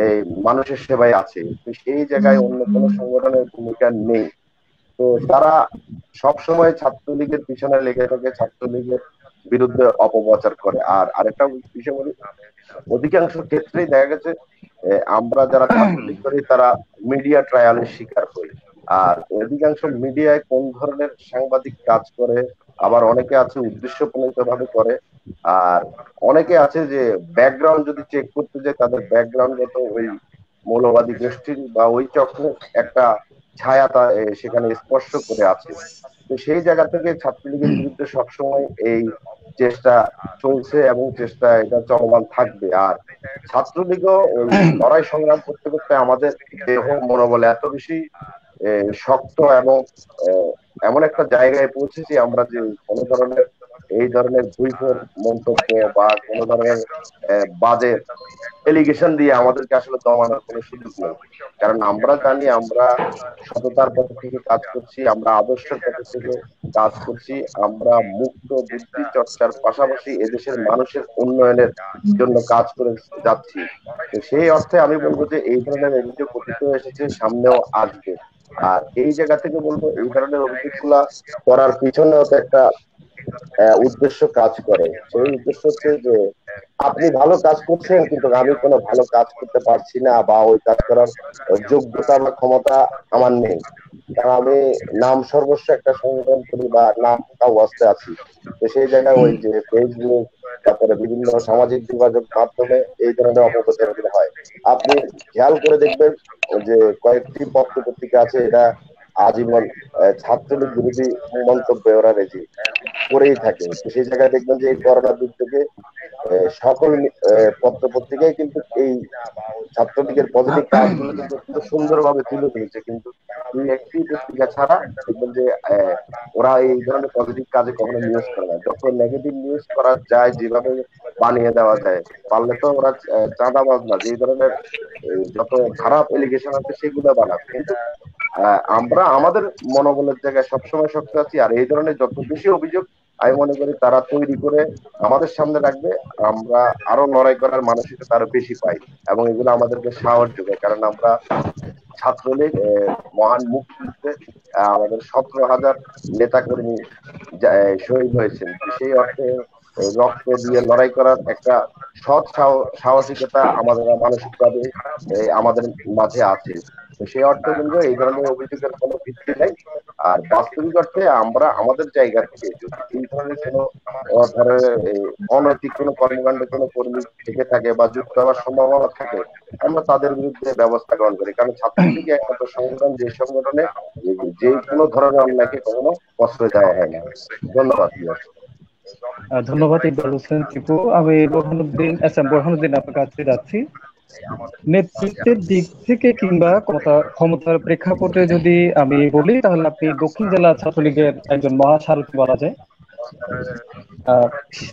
এই মানুষের সেবায় আছে। তো সেই জায়গায় অন্য কোনো সংগঠনের ভূমিকা নেই। তো তারা সবসময় ছাত্রলীগের পিছনে লেগে থাকে, ছাত্রলীগের বিরুদ্ধে অপপ্রচার করে। আর আরেকটা বিষয় বলি, অধিকাংশ ক্ষেত্রেই দেখা গেছে আমরা যারা ছাত্রলীগ করি তারা মিডিয়া ট্রায়ালের শিকার হই। আর অধিকাংশ মিডিয়ায় কোন ধরনের সাংবাদিক কাজ করে, আবার অনেকে আছে উদ্দেশ্য প্রণীত ভাবে করে, আর অনেকে আছে যে ব্যাকগ্রাউন্ড যদি চেক করতে যায় তাদের ব্যাকগ্রাউন্ডগত ওই মৌলবাদী গোষ্ঠীর বা ওই চক্রের একটা ছায়া সেখানে স্পর্শ করে আছে। তো সেই জায়গা থেকে ছাত্রলীগের বিরুদ্ধে সবসময় এই চেষ্টা চলছে এবং চেষ্টা এটা চলমান থাকবে। আর ছাত্রলীগও ওই লড়াই সংগ্রাম করতে করতে আমাদের দেহ মনোবল এত বেশি শক্ত এবং এমন একটা জায়গায় পৌঁছেছি আমরা যে কোনো ধরনের এই ধরনের ভুইফোর মন্তব্য বা কোনো ধরনের বাজে এলিগেশন দিয়ে আমাদেরকে আসলে দমানোর কোনো সুযোগ নেই। কারণ আমরা জানি আমরা সততার পথ থেকে কাজ করছি, আমরা আদর্শের পথ থেকে কাজ করছি, আমরা মুক্ত বুদ্ধি চর্চার পাশাপাশি এদেশের মানুষের উন্নয়নের জন্য কাজ করে যাচ্ছি। তো সেই অর্থে আমি বলবো যে এই ধরনের অভিযোগ অতীত এসেছে, সামনেও আসবে। আর এই জায়গা থেকে বলবো এই ধরনের অভিযোগগুলা করার পিছনেও তো একটা উদ্দেশ্য কাজ করে। সেই উদ্দেশ্য হচ্ছে যে আপনি ভালো কাজ করছেন কিন্তু আমি কোনো ভালো কাজ করতে পারছি না, বা ওই কাজ করার যোগ্যতা বা ক্ষমতা আমার নেই, কারণ আমি নাম সর্বস্ব একটা সংগঠন করি বা নাম ওয়াস্তে আছি। তো সেই জায়গায় ওই যে ফেসবুক, তারপরে বিভিন্ন সামাজিক যোগাযোগ মাধ্যমে এই ধরনের অপপ্রচারগুলো হয়। আপনি খেয়াল করে দেখবেন যে কয়েকটি পত্র পত্রিকা আছে, এটা আজীবন ছাত্রলীগ বিরোধী মন্তব্য ওরা রেজি করেই থাকে। তো সেই জায়গায় দেখবেন যে এই করোনা দুর্যোগে সকল পত্র পত্রিকায় কিন্তু এই ছাত্রলীগের পজিটিভ কাজগুলো কিন্তু খুব সুন্দরভাবে তুলে ধরেছে, কিন্তু দুই একটি পত্রিকা ছাড়া দেখবেন যে ওরা এই ধরনের পজিটিভ কাজে কখনো নিউজ করে না। যখন নেগেটিভ নিউজ করা যায় যেভাবে বানিয়ে দেওয়া যায়, পারলে তো ওরা চাঁদাবাজ না, যে ধরনের যত খারাপ এলিগেশন আছে সেগুলো বানাবে। কিন্তু আমরা আমাদের মনোবলের জায়গায় সবসময় শক্ত আছি, আর এই ধরনের যত বেশি অভিযোগ আমি মনে করি তারা তৈরি করে আমাদের সামনে রাখবে, আমরা আরো লড়াই করার মানসিকতা আরো বেশি পাই, এবং এগুলো আমাদেরকে সাহস যোগায়। কারণ আমরা ছাত্রলীগ মহান মুক্তিযুদ্ধে আমাদের 17,000 নেতা কর্মী শহীদ হয়েছেন। সেই অর্থে রক্ত দিয়ে লড়াই করার একটা সৎ সাহসিকতা আমাদের মানসিকভাবে আমাদের মাঝে আছে। তো সেই অর্থে কিন্তু এই ধরনের অভিযোগের কোনো ভিত্তি নেই। আর বাস্তবিক অর্থে আমরা আমাদের জায়গা থেকে যদি এই ধরনের কোনো অনৈতিক কোনো কর্মকাণ্ডে কোনো কর্মী থেকে থাকে বা যুক্ত হওয়ার সম্ভাবনা থাকে, আমরা তাদের বিরুদ্ধে ব্যবস্থা গ্রহণ করি। কারণ ছাত্রলীগ একমাত্র সংগঠন যে সংগঠনে যে কোনো ধরনের অন্যায়কে কখনো প্রশ্রয় দেওয়া হয় না। ধন্যবাদ। ধন্যবাদ ইকবাল হোসেন টিপু। আমি বোরহানুদ্দিন আপনার কাছে যাচ্ছি। নেতৃত্বের দিক থেকে কিংবা ক্ষমতার প্রেক্ষাপটে যদি আমি বলি, তাহলে আপনি দক্ষিণ জেলা ছাত্রলীগের একজন মহাসারথী বলা যায়।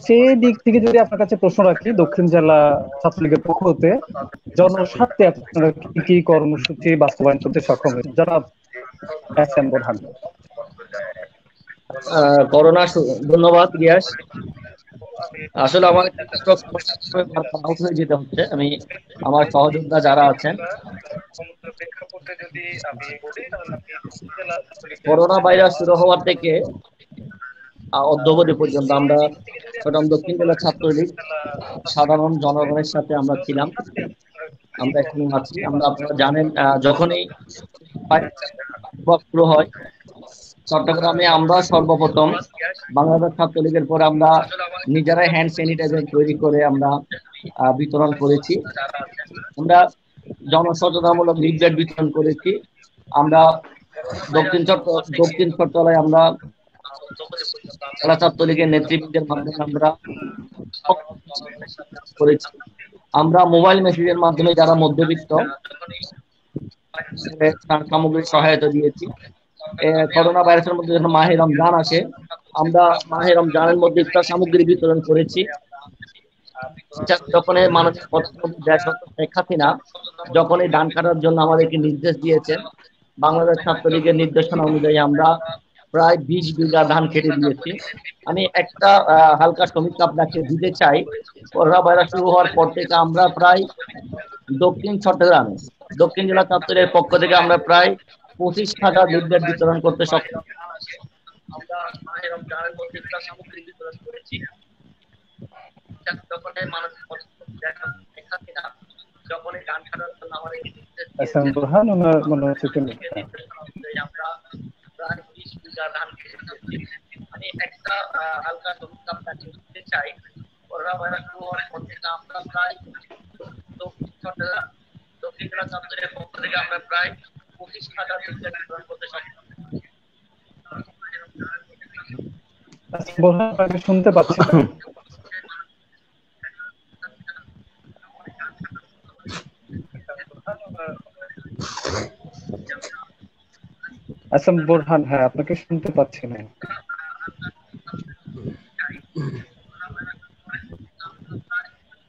সেই দিক থেকে যদি আপনার কাছে প্রশ্ন রাখি, দক্ষিণ জেলা ছাত্রলীগের পক্ষ হতে জনস্বার্থে আপনারা কি কি কর্মসূচি বাস্তবায়ন করতে সক্ষম হয়েছে? জনাব এস.এম. বোরহান। ধন্যবাদ গিয়াস। আসলে আমার আউট হয়ে যেতে হচ্ছে। আমি আমার সহযোদ্ধা যারা আছেন, করোনা ভাইরাস শুরু হওয়ার থেকে অদ্যাবধি পর্যন্ত আমরা দক্ষিণ জেলা ছাত্রলীগ সাধারণ জনগণের সাথে আমরা ছিলাম, আমরা এখনো আছি। আপনারা জানেন, যখনই শুরু হয় চট্টগ্রামে, আমরা সর্বপ্রথম বাংলাদেশ ছাত্রলীগের পরে আমরা নিজেরাই হ্যান্ড স্যানিটাইজার তৈরি করে আমরা বিতরণ করেছি। আমরা জনসচেতনামূলক লিফলেট বিতরণ করেছি। আমরা দক্ষিণ চট্টগ্রামে আমরা জেলা ছাত্রলীগের নেতৃবৃন্দের মাধ্যমে আমরা করেছি। আমরা মোবাইল মেসেজের মাধ্যমে যারা মধ্যবিত্ত সামগ্রিক সহায়তা দিয়েছি। করোনা ভাইরাসের মধ্যে যখন মাহে রমজান আসে, আমরা মাহে রমজানের মধ্যে ইফতার সামগ্রী বিতরণ করেছি। যখন মাননীয় প্রধানমন্ত্রী শেখ হাসিনা যখন এই ধান কাটার জন্য আমাদেরকে নির্দেশ দিয়েছেন, বাংলাদেশ ছাত্রলীগের নির্দেশনা অনুযায়ী আমরা প্রায় 20 বিঘা ধান কেটে দিয়েছি। আমি একটা হালকা সমীক্ষা আপনাকে দিতে চাই। করোনা ভাইরাস শুরু হওয়ার পর থেকে আমরা প্রায় দক্ষিণ জেলা ছাত্রলীগের পক্ষ থেকে আমরা প্রায় 25,000 লিফলেট বিতরণ করতে সক্ষম। আমরা মাহে রমজানের মধ্যে ইফতার সামগ্রী বিতরণ করেছি। আমি একটা হালকা সমীক্ষা আপনাকে দিতে চাই। করোনা ভাইরাস শুরু হওয়ার পর থেকে আমরা প্রায় দক্ষিণ জেলা ছাত্রলীগের পক্ষ থেকে আমরা প্রায় 25,000 লিফলেট বিতরণ করতে সক্ষম। শুনতে পাচ্ছি? আচ্ছা বোরহান, হ্যাঁ আপনাকে শুনতে পাচ্ছি না।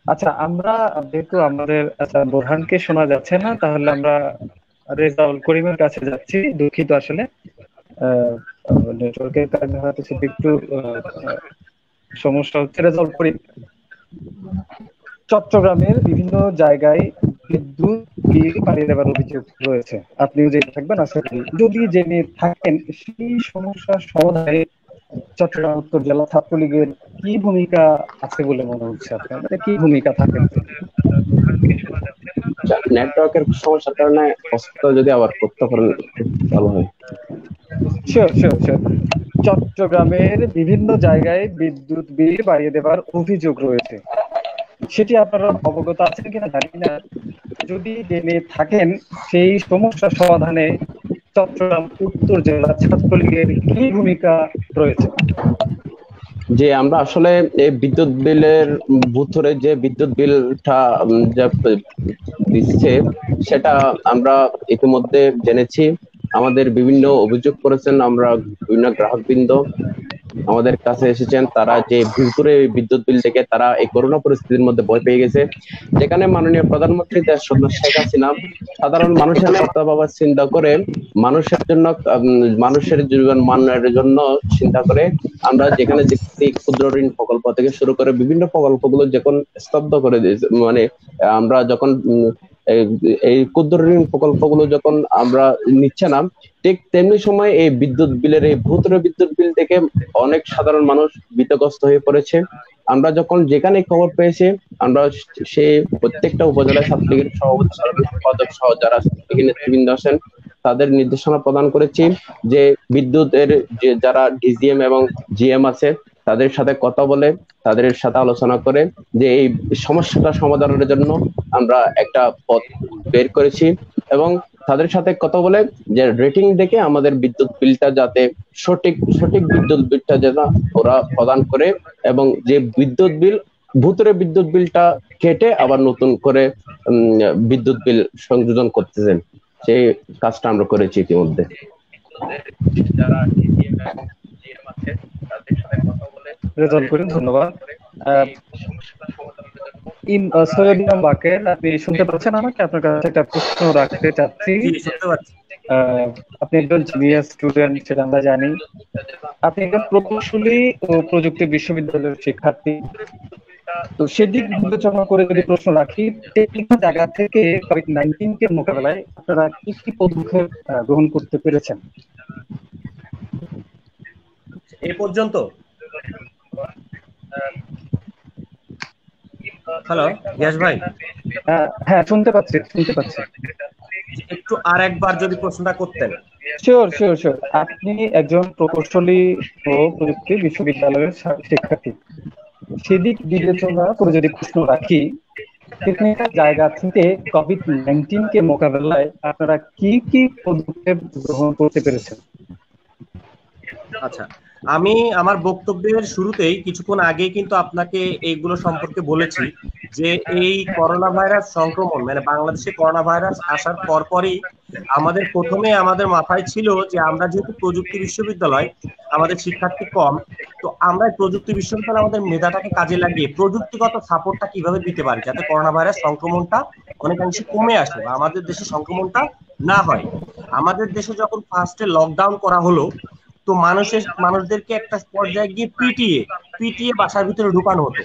আচ্ছা, আমরা যেহেতু আমাদের বোরহানকে শোনা যাচ্ছে না, তাহলে আমরা রেজাউল করিমের কাছে যাচ্ছি। দুঃখিত, আসলে নেটওয়ার্কের কারণে হয়তো একটু সমস্যা হচ্ছে। রেজাউল করিম, চট্টগ্রামের বিভিন্ন জায়গায় বিদ্যুৎ বিল বাড়িয়ে দেওয়ার অভিযোগ রয়েছে। আপনিও জেনে থাকবেন আশা করি। যদি জেনে থাকেন, সেই সমস্যার সমাধানে চট্টগ্রাম উত্তর জেলা ছাত্রলীগের কি ভূমিকা আছে বলে মনে হচ্ছে আপনার? মানে কি ভূমিকা থাকে? নেটওয়ার্কের সমস্যার কারণে স্পষ্ট যদি আবার করতে পারেন ভালো হয়। Sure sure sure. চট্টগ্রামের বিভিন্ন জায়গায় বিদ্যুৎ বিল বাড়িয়ে দেওয়ার অভিযোগ রয়েছে, সেটি আপনারা অবগত আছেন কিনা জানি না। যদি জেনে থাকেন, সেই সমস্যা সমাধানে চট্টগ্রাম উত্তর জেলা ছাত্রলীগের কি ভূমিকা রয়েছে? যে আমরা আসলে এই বিদ্যুৎ বিলের ভিতরে যে বিদ্যুৎ বিলটা দিচ্ছে সেটা আমরা ইতিমধ্যে জেনেছি। আমাদের বিভিন্ন অভিযোগ করেছেন, আমরা বিভিন্ন গ্রাহকবৃন্দ আমাদের কাছে এসেছেন, তারা যে ভিতরে বিদ্যুৎ বিল থেকে তারা এই করোনা পরিস্থিতির মধ্যে ভয় পেয়ে গেছে, যেখানে মাননীয় প্রধানমন্ত্রী দেশ শেখ হাসিনা সাধারণ মানুষের কথা বাবা চিন্তা করে মানুষের জন্য মানুষের জীবন মানের জন্য চিন্তা করে আমরা যেখানে দেখছি ক্ষুদ্র ঋণ প্রকল্প থেকে শুরু করে বিভিন্ন প্রকল্পগুলো যখন স্তব্ধ করে দিয়েছে, মানে আমরা যখন এই ক্ষুদ্র ঋণ প্রকল্পগুলো যখন আমরা নিচ্ছে না, ঠিক তেমনি সময় এই বিদ্যুৎ বিলের এই ভূতরে বিদ্যুৎ বিল থেকে অনেক সাধারণ মানুষ ভীতগ্রস্ত হয়ে পড়েছে। আমরা যখন যেখানে খবর পেয়েছি, আমরা সেই প্রত্যেকটা উপজেলায় ছাত্রলীগের সভাপতি সম্পাদক সহ যারা ছাত্রলীগের নেতৃবৃন্দ আছেন তাদের নির্দেশনা প্রদান করেছি যে বিদ্যুতের যে যারা ডিজিএম এবং জিএম আছে তাদের সাথে কথা বলে তাদের সাথে আলোচনা করে যে এই সমস্যাটা সমাধানের জন্য আমরা একটা পথ বের করেছি এবং তাদের সাথে কথা বলে যে রেটিং দেখে আমাদের বিদ্যুৎ বিলটা যাতে সঠিক বিদ্যুৎ বিলটা যেন ওরা প্রদান করে এবং যে বিদ্যুৎ বিল ভূতরে বিদ্যুৎ বিলটা কেটে আবার নতুন করে বিদ্যুৎ বিল সংযোজন করতেছেন, সেই কাজটা আমরা করেছি ইতিমধ্যে। ধন্যবাদ। সৈয়দ ইমাম বাকের, আপনি শুনতে পাচ্ছেন আমাকে? আপনার কাছে একটা প্রশ্ন রাখতে চাচ্ছি। আপনি একজন জিনিয়াস স্টুডেন্ট সেটা আমরা জানি। আপনি একজন প্রকৌশলী ও প্রযুক্তি বিশ্ববিদ্যালয়ের শিক্ষার্থী। তো সেদিক বিবেচনা করে যদি প্রশ্ন রাখি, টেকনিক্যাল জায়গা থেকে কোভিড-19 কে মোকাবেলায় আপনারা কি কি পদক্ষেপ গ্রহণ করতে পেরেছেন এ পর্যন্ত? হ্যালো ইয়াস ভাই। হ্যাঁ, শুনতে পাচ্ছি। একটু আর একবার যদি প্রশ্নটা করতেন। শিওর। আপনি একজন প্রকৌশলী ও প্রযুক্তি বিশ্ববিদ্যালয়ের শিক্ষার্থী। সেদিক বিবেচনা করে যদি প্রশ্ন রাখি, টেকনিক্যাল জায়গা থেকে কোভিড-19 কে মোকাবেলায় আপনারা কি কি পদক্ষেপ গ্রহণ করতে পেরেছেন? আচ্ছা, আমি আমার বক্তব্যের শুরুতেই কিছুক্ষণ আগে কিন্তু আপনাকে এইগুলো সম্পর্কে বলেছি যে এই করোনা ভাইরাস সংক্রমণ মানে বাংলাদেশে করোনা ভাইরাস আসার পরপরই প্রথমে আমাদের মাথায় ছিল যে আমরা যেহেতু প্রযুক্তি বিশ্ববিদ্যালয়, আমাদের শিক্ষার্থী কম, তো আমরা প্রযুক্তি বিশ্ববিদ্যালয় আমাদের মেধাটাকে কাজে লাগিয়ে প্রযুক্তিগত সাপোর্টটা কিভাবে দিতে পারি যাতে করোনা ভাইরাস সংক্রমণটা অনেকাংশে কমে আসে বা আমাদের দেশে সংক্রমণটা না হয়। আমাদের দেশে যখন ফার্স্টে লকডাউন করা হলো, তো মানুষদেরকে একটা পর্যায়ে গিয়ে পিটিয়ে বাসার ভিতরে ঢুকানো হতো,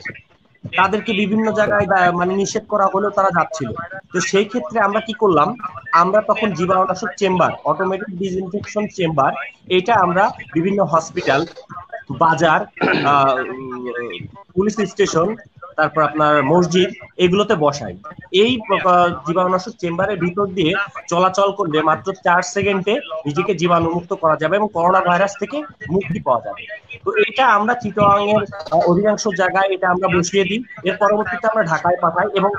তাদেরকে বিভিন্ন জায়গায় মানে নিষেধ করা হলেও তারা যাচ্ছিল। তো সেই ক্ষেত্রে আমরা কি করলাম, আমরা তখন জীবাণুনাশক চেম্বার, অটোমেটিক ডিসইনফেকশন চেম্বার, এটা আমরা বিভিন্ন হসপিটাল, বাজার, পুলিশ স্টেশন, তারপর আপনার মসজিদ, এগুলোতে বসাই। এই জীবাণুনাশক চেম্বারের ভিতর দিয়ে চলাচল করলে মাত্র 4 সেকেন্ডে নিজেকে জীবাণুমুক্ত করা যাবে এবং করোনা ভাইরাস থেকে মুক্তি পাওয়া যাবে। তো এটা আমরা চিটাগাংয়ের অধিকাংশ জায়গায় এটা আমরা বসিয়ে দিই। এর পরবর্তীতে আমরা ঢাকায় পাঠাই এবং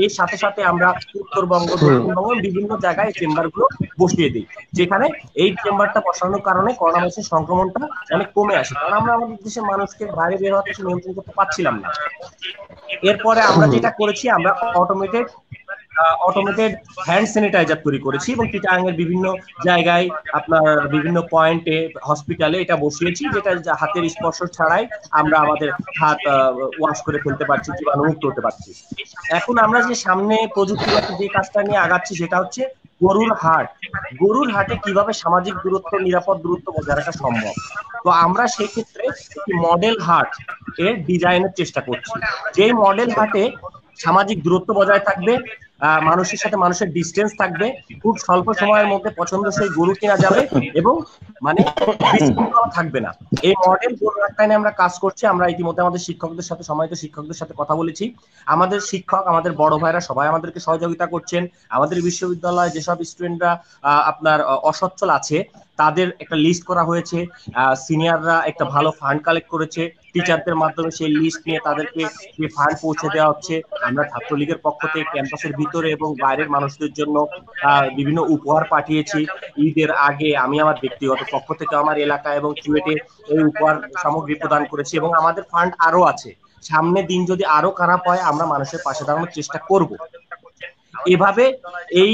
এর সাথে সাথে আমরা উত্তরবঙ্গ, দক্ষিণবঙ্গ বিভিন্ন জায়গায় চেম্বারগুলো বসিয়ে দিই, যেখানে এই চেম্বারটা বসানোর কারণে করোনা ভাইরাসের সংক্রমণটা অনেক কমে আসে, কারণ আমরা আমাদের দেশের মানুষকে বাইরে বের হওয়া থেকে নিয়ন্ত্রণ করতে পারছিলাম না। এরপরে আমরা যেটা করেছি, আমরা অটোমেটেড হ্যান্ড স্যানিটাইজার তৈরি করেছি এবং চিটাগাংয়ের বিভিন্ন জায়গায় আপনার বিভিন্ন পয়েন্টে হসপিটালে এটা বসিয়েছি, যেটা হাতের স্পর্শ ছাড়াই আমরা আমাদের হাত ওয়াশ করে ফেলতে পারছি, জীবাণুমুক্ত হতে পারছি। এখন আমরা যে সামনে প্রযুক্তিগত যে কাজটা নিয়ে আগাচ্ছি সেটা হচ্ছে গরুর হাটে কিভাবে সামাজিক দূরত্ব, নিরাপদ দূরত্ব বজায় রাখা সম্ভব। তো আমরা সেই ক্ষেত্রে একটি মডেল হাট এর ডিজাইনের চেষ্টা করছি, যে মডেল হাটে সামাজিক দূরত্ব বজায় থাকবে, মানুষের সাথে মানুষের ডিস্টেন্স থাকবে, খুব স্বল্প সময়ের মধ্যে পছন্দসই গরু কেনা যাবে এবং মানে বিশৃঙ্খলা থাকবে না। এই মডেল গরু আখ্যানে আমরা কাজ করছি। আমরা ইতিমধ্যে আমাদের শিক্ষকদের সাথে, সম্মানিত শিক্ষকদের সাথে কথা বলেছি। আমাদের শিক্ষক, আমাদের বড় ভাইরা সবাই আমাদেরকে সহযোগিতা করছেন। আমাদের বিশ্ববিদ্যালয়ে যেসব স্টুডেন্টরা আপনার অসচ্ছল আছে তাদের একটা লিস্ট করা হয়েছে, সিনিয়ররা একটা ভালো ফান্ড কালেক্ট করেছে, টিচারদের মাধ্যমে সেই লিস্ট নিয়ে তাদেরকে যে ফান্ড পৌঁছে দেওয়া হচ্ছে। আমরা ছাত্রলীগের পক্ষ থেকে ক্যাম্পাসের ভিতরে এবং বাইরের মানুষদের জন্য বিভিন্ন উপহার পাঠিয়েছি। ঈদের আগে আমি আমার ব্যক্তিগত পক্ষ থেকে আমার এলাকা এবং চুয়েটে এই উপহার সামগ্রী প্রদান করেছি এবং আমাদের ফান্ড আরো আছে। সামনের দিন যদি আরো খারাপ হয় আমরা মানুষের পাশে দাঁড়ানোর চেষ্টা করব। এভাবে এই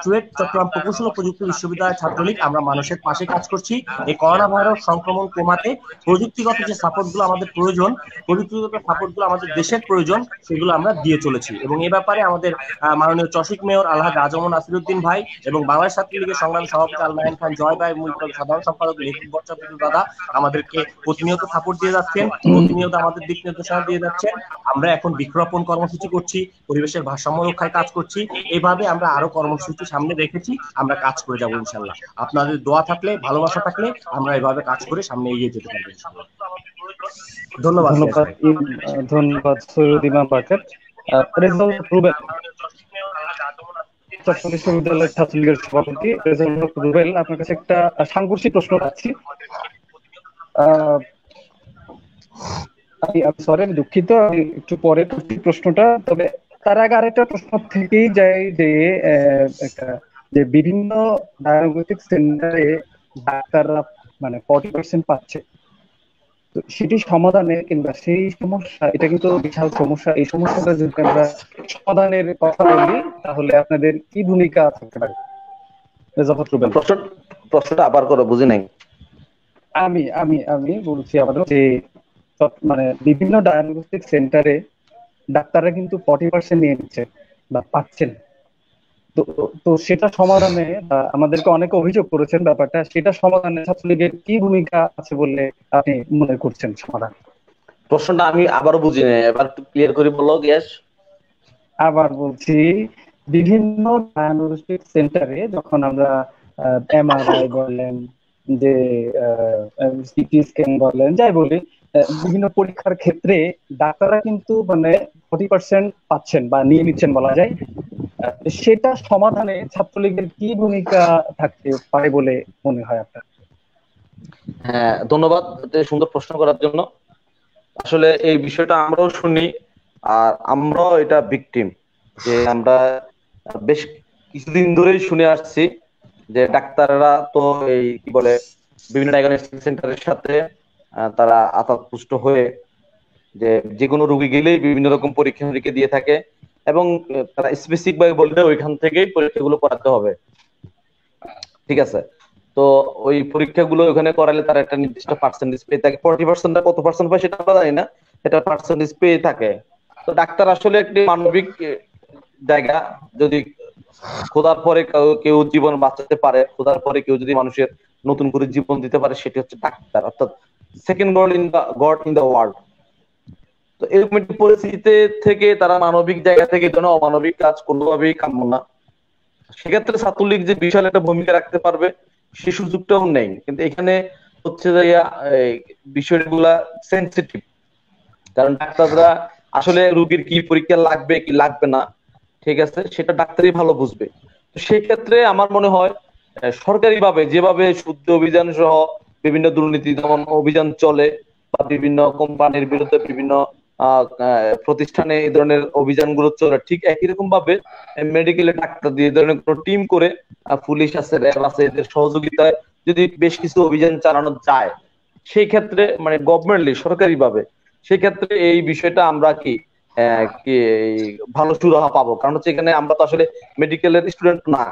চুয়েট চট্টগ্রাম প্রকৌশল ও প্রযুক্তি বিশ্ববিদ্যালয় ছাত্রলীগ আমরা মানুষের পাশে কাজ করছি। এই করোনা ভাইরাস সংক্রমণ কমাতে প্রযুক্তিগত যে সাপোর্ট গুলো আমাদের প্রয়োজন, প্রযুক্তিগত সাপোর্ট গুলো আমাদের দেশের প্রয়োজন, সেগুলো আমরা দিয়ে চলেছি। এবং এ ব্যাপারে আমাদের মাননীয় চসিক মেয়র আলহাজ আজমন নাসিরউদ্দিন ভাই এবং বাংলাদেশ ছাত্রলীগের সংগ্রামী সভাপতি আল নাহিন খান জয় ভাই, সাধারণ সম্পাদক লেখক বচ্চন দাদা আমাদেরকে প্রতিনিয়ত সাপোর্ট দিয়ে যাচ্ছেন, প্রতিনিয়ত আমাদের দিক নির্দেশনা দিয়ে যাচ্ছেন। আমরা এখন বৃক্ষরোপণ কর্মসূচি করছি, পরিবেশের ভারসাম্য রক্ষায় কাজ করছি। এভাবে আমরা আরো কর্মসূচি সামনে রেখেছি, আমরা কাজ করে যাবো ইনশাল্লাহ। আপনাদের দোয়া থাকলে, ভালোবাসা থাকলে আমরা এভাবে কাজ করে সামনে এগিয়ে যেতে পারবো ইনশাল্লাহ। ধন্যবাদ। ধন্যবাদ সৈয়দ ইমাম বাকের। রেজাউল রুবেল, চট্টগ্রাম বিশ্ববিদ্যালয়ের ছাত্রলীগের সভাপতি রেজাউল রুবেল, আপনার কাছে একটা সাংঘর্ষিক প্রশ্ন রাখছি। আমি দুঃখিত, আমি একটু পরে করছি প্রশ্নটা, তবে তার আগে আরেকটা প্রশ্ন থেকেই যায় যে বিভিন্ন ডায়াগনস্টিক সেন্টারে ডাক্তাররা মানে 40% পাচ্ছে, তো সেটি সমাধানে কিংবা সেই সমস্যা, এটা কিন্তু বিশাল সমস্যা। এই সমস্যাটা যদি আমরা সমাধানের কথা বলি তাহলে আপনাদের কি ভূমিকা থাকতে পারে? প্রশ্নটা আবার করো, বুঝি নাই। আমি বলছি আমাদের যে মানে বিভিন্ন ডায়াগনস্টিক সেন্টারে ডাক্তাররা কিন্তু 40% নিয়ে নিচ্ছেন বা পাচ্ছেন, তো সেটা সমাধানে আমাদেরকে অনেকে অভিযোগ করেছেন ব্যাপারটা, সেটা সমাধানে ছাত্রলীগের কি ভূমিকা আছে বলে আপনি মনে করছেন? সমাধান প্রশ্নটা আমি আবারও বুঝি নাই, এবার একটু ক্লিয়ার করে বলো। গ্যাস আবার বলছি, বিভিন্ন ডায়াগনস্টিক সেন্টারে যখন আমরা এমআরআই বলেন, যে সিটি স্ক্যান বলেন, যাই বলি, বিভিন্ন পরীক্ষার ক্ষেত্রে ডাক্তাররা কিন্তু মানে 40% পাচ্ছেন বা নিয়ে নিচ্ছেন বলা যায়। সেটা সমাধানে ছাত্রলীগের কি ভূমিকা থাকতে পারে বলে মনে হয় আপনার? হ্যাঁ, ধন্যবাদ সুন্দর প্রশ্ন করার জন্য। আসলে এই বিষয়টা আমরাও শুনি, আর আমরাও এটা ভিকটিম, যে আমরা বেশ কিছুদিন ধরেই শুনে আসছি যে ডাক্তাররা তো এই কি বলে বিভিন্ন ডায়াগনস্টিক সেন্টারের সাথে তারা আতাতপুষ্ট হয়ে যে কোনো রোগী গেলেই বিভিন্ন রকম পরীক্ষা নিরীক্ষা দিয়ে থাকে এবং তারা স্পেসিফিক ভাবে বলতে ওইখান থেকেই পরীক্ষাগুলো করাতে হবে। ঠিক আছে, তো ওই পরীক্ষাগুলো ওখানে করালে তারা একটা নির্দিষ্ট পার্সেন্টেজ পেয়ে থাকে। 40% কত পার্সেন্ট পায় সেটা আমরা জানি না, এটা পার্সেন্টেজ পেয়ে থাকে। তো ডাক্তার আসলে একটি মানবিক জায়গা, যদি খোদার পরে কেউ জীবন বাঁচাতে পারে, খোদার পরে কেউ যদি মানুষের নতুন করে জীবন দিতে পারে, সেটি হচ্ছে ডাক্তার, অর্থাৎ second god in the world. তো এরকম একটি পরিস্থিতিতে থেকে তারা মানবিক জায়গা থেকে যেন অমানবিক কাজ কোনোভাবেই কাম্য না। সেক্ষেত্রে ছাত্রলীগ যে বিশাল একটা ভূমিকা রাখতে পারবে সেই সুযোগটাও নেই। কিন্তু এখানে হচ্ছে যে বিষয়গুলা সেন্সিটিভ, কারণ ডাক্তাররা আসলে রোগীর কি পরীক্ষা লাগবে কি লাগবে না, ঠিক আছে, সেটা ডাক্তারই ভালো বুঝবে। তো সেই ক্ষেত্রে আমার মনে হয় সরকারি ভাবে যেভাবে শুদ্ধ অভিযান সহ বিভিন্ন দুর্নীতি দমন অভিযান চলে বা বিভিন্ন কোম্পানির বিরুদ্ধে বিভিন্ন প্রতিষ্ঠানে এই ধরনের অভিযানগুলো চলে, ঠিক একই রকম ভাবে মেডিকেলে ডাক্তার দিয়ে ধরনের কোনো টিম করে পুলিশ আছে, র্যাব আছে, এদের সহযোগিতায় যদি বেশ কিছু অভিযান চালানো যায়, সেই ক্ষেত্রে মানে গভর্নমেন্টলি সরকারি ভাবে, সেই ক্ষেত্রে এই বিষয়টা আমরা কি ভালো সুরাহা পাবো। কারণ হচ্ছে এখানে আমরা তো আসলে মেডিকেলের স্টুডেন্ট না,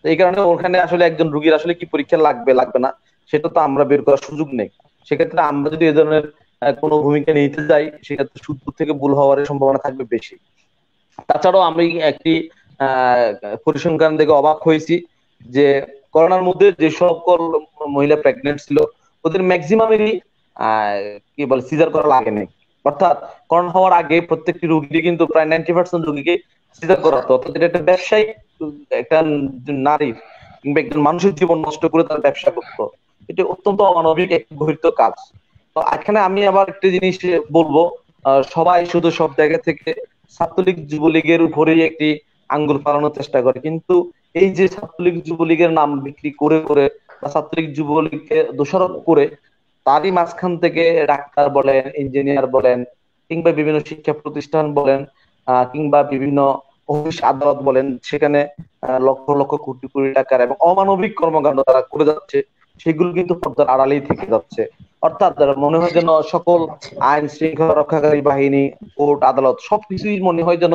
এই কারণে ওখানে আসলে একজন রোগীর আসলে কি পরীক্ষা লাগবে লাগবে না সেটা তো আমরা বের করার সুযোগ নেই। সেক্ষেত্রে আমরা যদি এ ধরনের কোনো ভূমিকা নিতে যাই, সেক্ষেত্রে শুদ্ধ থেকে ভুল হওয়ার সম্ভাবনা থাকবে বেশি। তাছাড়াও আমি একটি পরিসংখ্যান দেখে অবাক হয়েছি যে করোনার মধ্যে যে সকল মহিলা প্রেগনেন্ট ছিল ওদের ম্যাক্সিমামেরই কি বলে সিজার করা লাগে নাই। অর্থাৎ করোনা হওয়ার আগে প্রত্যেকটি রোগীরই কিন্তু প্রায় 90% রোগীকে সিজার করা হতো, অর্থাৎ এটা একটা ব্যবসায়িক, একটা নারী কিংবা একজন মানুষের জীবন নষ্ট করে তার ব্যবসা করতো। এটা অত্যন্ত অমানবিক একটি গর্হিত কাজ। তো এখানে আমি আবার একটা জিনিস বলবো, সবাই শুধু সব জায়গা থেকে ছাত্রলীগ যুবলীগের উপরেই একটি আঙ্গুল ফালানোর চেষ্টা করে, কিন্তু এই যে ছাত্রলীগ যুবলীগের নাম বিক্রি করে করে বা ছাত্রলীগ যুবলীগকে দোষারোপ করে তারই মাঝখান থেকে ডাক্তার বলেন, ইঞ্জিনিয়ার বলেন, কিংবা বিভিন্ন শিক্ষা প্রতিষ্ঠান বলেন, কিংবা বিভিন্ন অফিস আদালত বলেন, সেখানে লক্ষ লক্ষ কোটি কোটি টাকার এবং অমানবিক কর্মকাণ্ড তারা করে যাচ্ছে, সেগুলো কিন্তু পর্দার আড়ালেই থেকে যাচ্ছে। অর্থাৎ মনে হয় যেন সকল আইন শৃঙ্খলা রক্ষাকারী বাহিনী, কোর্ট আদালত সবকিছুই মনে হয় যেন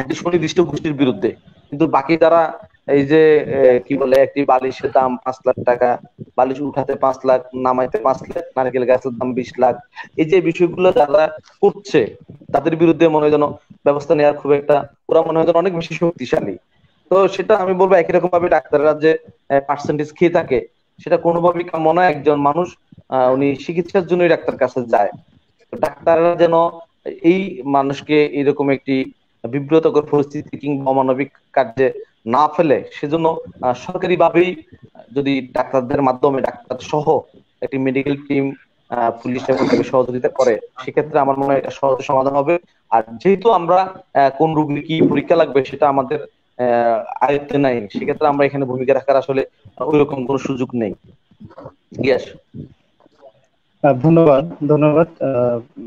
একটি সুনির্দিষ্ট গোষ্ঠীর বিরুদ্ধে, কিন্তু বাকি যারা এই যে কি বলে একটি বালিশের দাম 5 লাখ টাকা, বালিশ উঠাতে 5 লাখ, নামাইতে 5 লাখ, নারকেল গাছের দাম 20 লাখ, এই যে বিষয়গুলো যারা করছে তাদের বিরুদ্ধে মনে হয় যেন ব্যবস্থা নেওয়ার খুব একটা, ওরা মনে হয় যেন অনেক বেশি শক্তিশালী। তো সেটা আমি বলবো একই রকম ভাবে ডাক্তাররা যে পার্সেন্টেজ খেয়ে থাকে, সেটা কোনোভাবেই কাম্য নয়। একজন মানুষ উনি চিকিৎসার জন্যই ডাক্তার কাছে যায়, ডাক্তাররা যেন এই মানুষকে এরকম একটি বিব্রতকর পরিস্থিতি কিংবা অমানবিক কার্যে না ফেলে, সেজন্য সরকারি ভাবেই যদি ডাক্তারদের মাধ্যমে, ডাক্তার সহ একটি মেডিকেল টিম পুলিশ এবং তাকে সহযোগিতা করে, সেক্ষেত্রে আমার মনে হয় এটা সহজ সমাধান হবে। আর যেহেতু আমরা কোন রোগীর কি পরীক্ষা লাগবে সেটা আমাদের আয়ত্তে নাই, সেক্ষেত্রে আমরা এখানে ভূমিকা রাখার আসলে ওইরকম কোনো সুযোগ নেই। ইয়েস, ধন্যবাদ ধন্যবাদ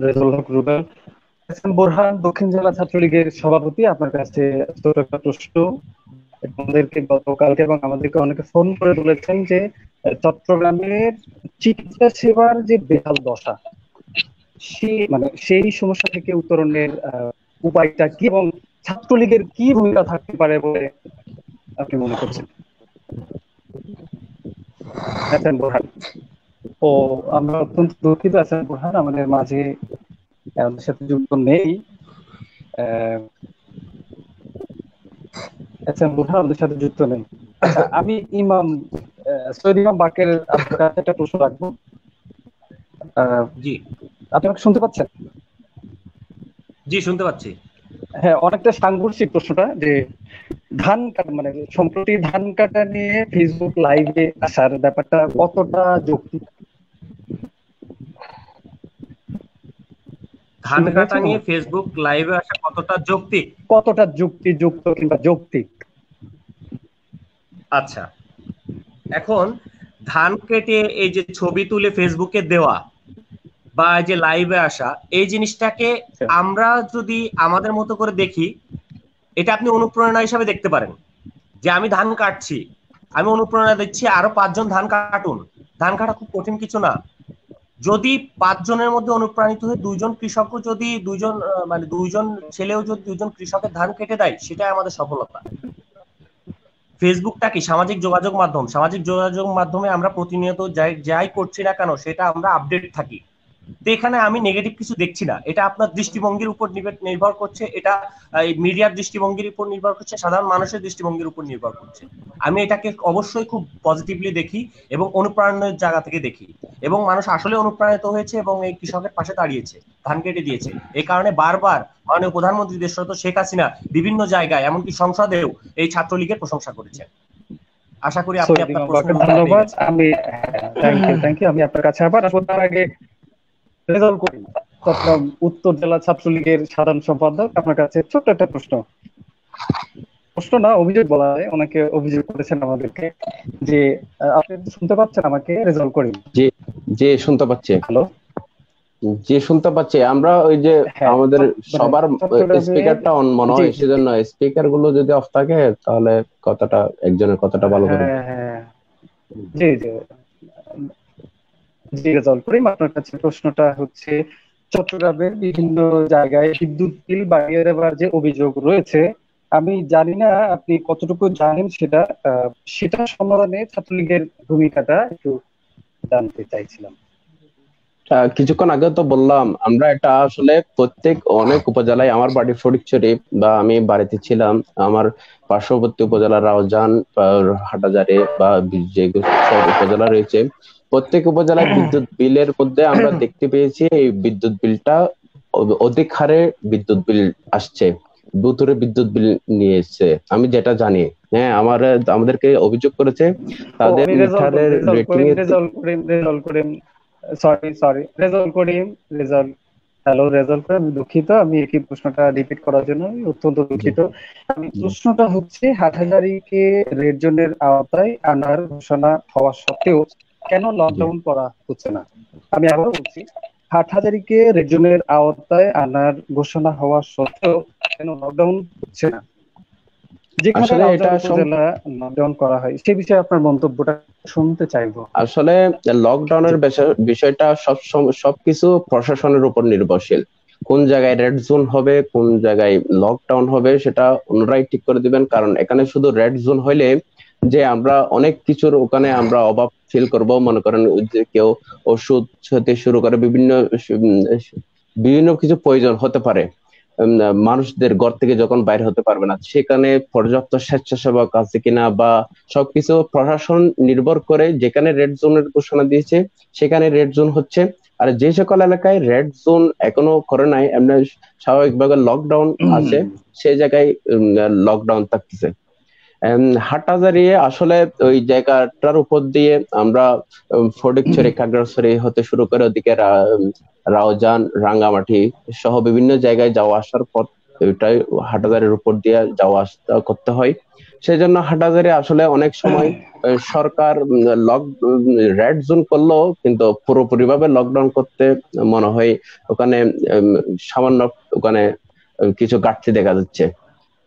রেজাউল হক রুবেল। বোরহান, দক্ষিণ জেলা ছাত্রলীগের সভাপতি, আপনার কাছে ছোট একটা প্রশ্ন। আমাদেরকে গতকালকে এবং আমাদেরকে অনেকে ফোন করে বলেছেন যে চট্টগ্রামের চিকিৎসা সেবার যে বেহাল দশা, সেই সমস্যা থেকে উত্তরণের উপায়টা কি এবং ছাত্রলীগের কি ভূমিকা থাকতে পারে বলে আপনি মনে করছেন? হাসান বোরহান। ও, আমরা অত্যন্ত দুঃখিত, হাসান বোরহান আমাদের মাঝে আমাদের সাথে যুক্ত নেই। হাসান বোরহান আমাদের সাথে যুক্ত নেই। আচ্ছা, আমি সৈয়দ ইমাম বাকের আপনার কাছে একটা প্রশ্ন রাখবো। জি, আপনি আমাকে শুনতে পাচ্ছেন? জি শুনতে পাচ্ছি। হ্যাঁ, অনেকটা সাংঘর্ষিক প্রশ্নটা, যে ধান কাটা মানে সম্প্রতি ধান কাটা নিয়ে ফেসবুক লাইভে আসার ব্যাপারটা কতটা যৌক্তিক? ধান কাটা নিয়ে ফেসবুক লাইভে আসা কতটা যৌক্তিক? কতটা যুক্তিযুক্ত কিংবা যৌক্তিক? আচ্ছা, এখন ধান কেটে এই যে ছবি তুলে ফেসবুকে দেওয়া বা এই যে লাইভে আসা, এই জিনিসটাকে আমরা যদি আমাদের মতো করে দেখি, এটা আপনি অনুপ্রেরণা হিসাবে দেখতে পারেন যে আমি ধান কাটছি, আমি অনুপ্রেরণা দিচ্ছি আরো 5 জন ধান কাটুন। ধান কাটা খুব কঠিন কিছু না। যদি 5 জনের মধ্যে অনুপ্রাণিত হয়ে 2 জন কৃষকও যদি 2 জন ছেলেও যদি 2 জন কৃষকের ধান কেটে দেয়, সেটাই আমাদের সফলতা। ফেসবুকটা কি সামাজিক যোগাযোগ মাধ্যম, সামাজিক যোগাযোগ মাধ্যমে আমরা প্রতিনিয়ত যাই করছি না কেন সেটা আমরা আপডেট থাকি। তো এখানে আমি নেগেটিভ কিছু দেখছি না। এটা আপনার দৃষ্টিভঙ্গির উপর নির্ভর করছে, এটা মিডিয়ার দৃষ্টিভঙ্গির উপর নির্ভর করছে, সাধারণ মানুষের দৃষ্টিভঙ্গির উপর নির্ভর করছে। আমি এটাকে অবশ্যই খুব পজিটিভলি দেখি এবং অনুপ্রাণের জায়গা থেকে দেখি, এবং মানুষ আসলে অনুপ্রাণিত হয়েছে এবং এই কৃষকের পাশে দাঁড়িয়েছে, ধান কেটে দিয়েছে। এই কারণে বারবার মাননীয় প্রধানমন্ত্রী দেশরত শেখ হাসিনা বিভিন্ন জায়গায় এমনকি সংসদেও এই ছাত্রলীগের প্রশংসা করেছেন। আশা করি আপনি আপনার প্রশ্ন। ধন্যবাদ। আমি থ্যাংক ইউ। আমি আপনার কাছে আবার আসবো। তার আগে রেজাউল করিম, চট্টগ্রাম উত্তর জেলা ছাত্রলীগের সাধারণ সম্পাদক, আপনার কাছে ছোট্ট একটা প্রশ্ন না, অভিযোগ বলা হয়, অনেকে অভিযোগ করেছেন আমাদেরকে যে আপনি শুনতে পাচ্ছেন আমাকে? রেজাউল করিম, জি জি শুনতে পাচ্ছি। হ্যালো, জি শুনতে পাচ্ছি। আমরা ওই যে আমাদের সবার স্পিকারটা অন মনে হয়, সেজন্য স্পিকার গুলো যদি অফ থাকে তাহলে কথাটা একজনের কথাটা ভালো করে। জি জি জি রেজাউল করিম, আপনার কাছে প্রশ্নটা হচ্ছে, চট্টগ্রামের বিভিন্ন জায়গায় বিদ্যুৎ বিল বাড়িয়ে দেওয়ার যে অভিযোগ রয়েছে, আমি জানি না আপনি কতটুকু জানেন সেটা সমাধানে ছাত্রলীগের ভূমিকাটা একটু জানতে চাইছিলাম। কিছুক্ষণ আগে তো বললাম, আমরা এটা আসলে অনেক উপজেলায়, আমার বাড়ি ফটিকছড়ি বা আমি বাড়িতে ছিলাম, আমার পার্শ্ববর্তী উপজেলা রাউজান, হাটাজারি বা যে সব উপজেলা রয়েছে, প্রত্যেক উপজেলায় বিদ্যুৎ বিলের মধ্যে আমরা দেখতে পেয়েছি এই বিদ্যুৎ বিলটা অধিক হারে বিদ্যুৎ বিল আসছে। ভুতুরে বিদ্যুৎ বিল নিয়ে এসেছে, আমি যেটা জানি। হ্যাঁ, আমাদেরকে অভিযোগ করেছে তাদের আমি মিটারের রেটিং এর হ্যালো রেজাল্ট করে, আমি দুঃখিত, আমি একই প্রশ্নটা রিপিট করার জন্য আমি অত্যন্ত দুঃখিত। আমি প্রশ্নটা হচ্ছে হাটহাজারীকে রেড জোনের আওতায় আনার ঘোষণা হওয়া সত্ত্বেও কেন লকডাউন করা হচ্ছে না? আমি আবার বলছি, হাটহাজারীকে রেড জোনের আওতায় আনার ঘোষণা হওয়া সত্ত্বেও কেন লকডাউন হচ্ছে না? যেখানে আসলে এটা উপজেলা লকডাউন করা হয় সে বিষয়ে আপনার মন্তব্যটা শুনতে চাইবো। আসলে লকডাউনের বিষয়টা সবকিছু প্রশাসনের উপর নির্ভরশীল। কোন জায়গায় রেড জোন হবে, কোন জায়গায় লকডাউন হবে, সেটা ওনারাই ঠিক করে দিবেন। কারণ এখানে শুধু রেড জোন হইলে যে আমরা অনেক কিছুর ওখানে আমরা অভাব ফিল করব, মনে করেন যে কেউ ওষুধ হতে শুরু করে বিভিন্ন কিছু প্রয়োজন হতে পারে, মানুষদের ঘর থেকে যখন বাইরে হতে পারবে না, সেখানে পর্যাপ্ত স্বেচ্ছাসেবক আছে কিনা বা সবকিছু প্রশাসন নির্ভর করে। যেখানে রেড জোনের ঘোষণা দিয়েছে সেখানে রেড জোন হচ্ছে, আর যে সকল এলাকায় রেড জোন এখনো করে নাই, এমনি স্বাভাবিকভাবে লকডাউন আছে, সেই জায়গায় লকডাউন থাকতেছে। হাটহাজারী আসলে ওই জায়গাটার উপর দিয়ে আমরা ফটিকছড়ি, খাগড়াছড়ি হতে শুরু করে ওদিকে রাউজান, রাঙ্গামাটি সহ বিভিন্ন জায়গায় যাওয়া আসার পথ, ওইটাই হাটহাজারীর উপর দিয়ে যাওয়া আসা করতে হয়। সেই জন্য হাটহাজারী আসলে অনেক সময় সরকার রেড জোন করলেও কিন্তু পুরোপুরি ভাবে লকডাউন করতে মনে হয় ওখানে সামান্য ওখানে কিছু ঘাটতি দেখা যাচ্ছে,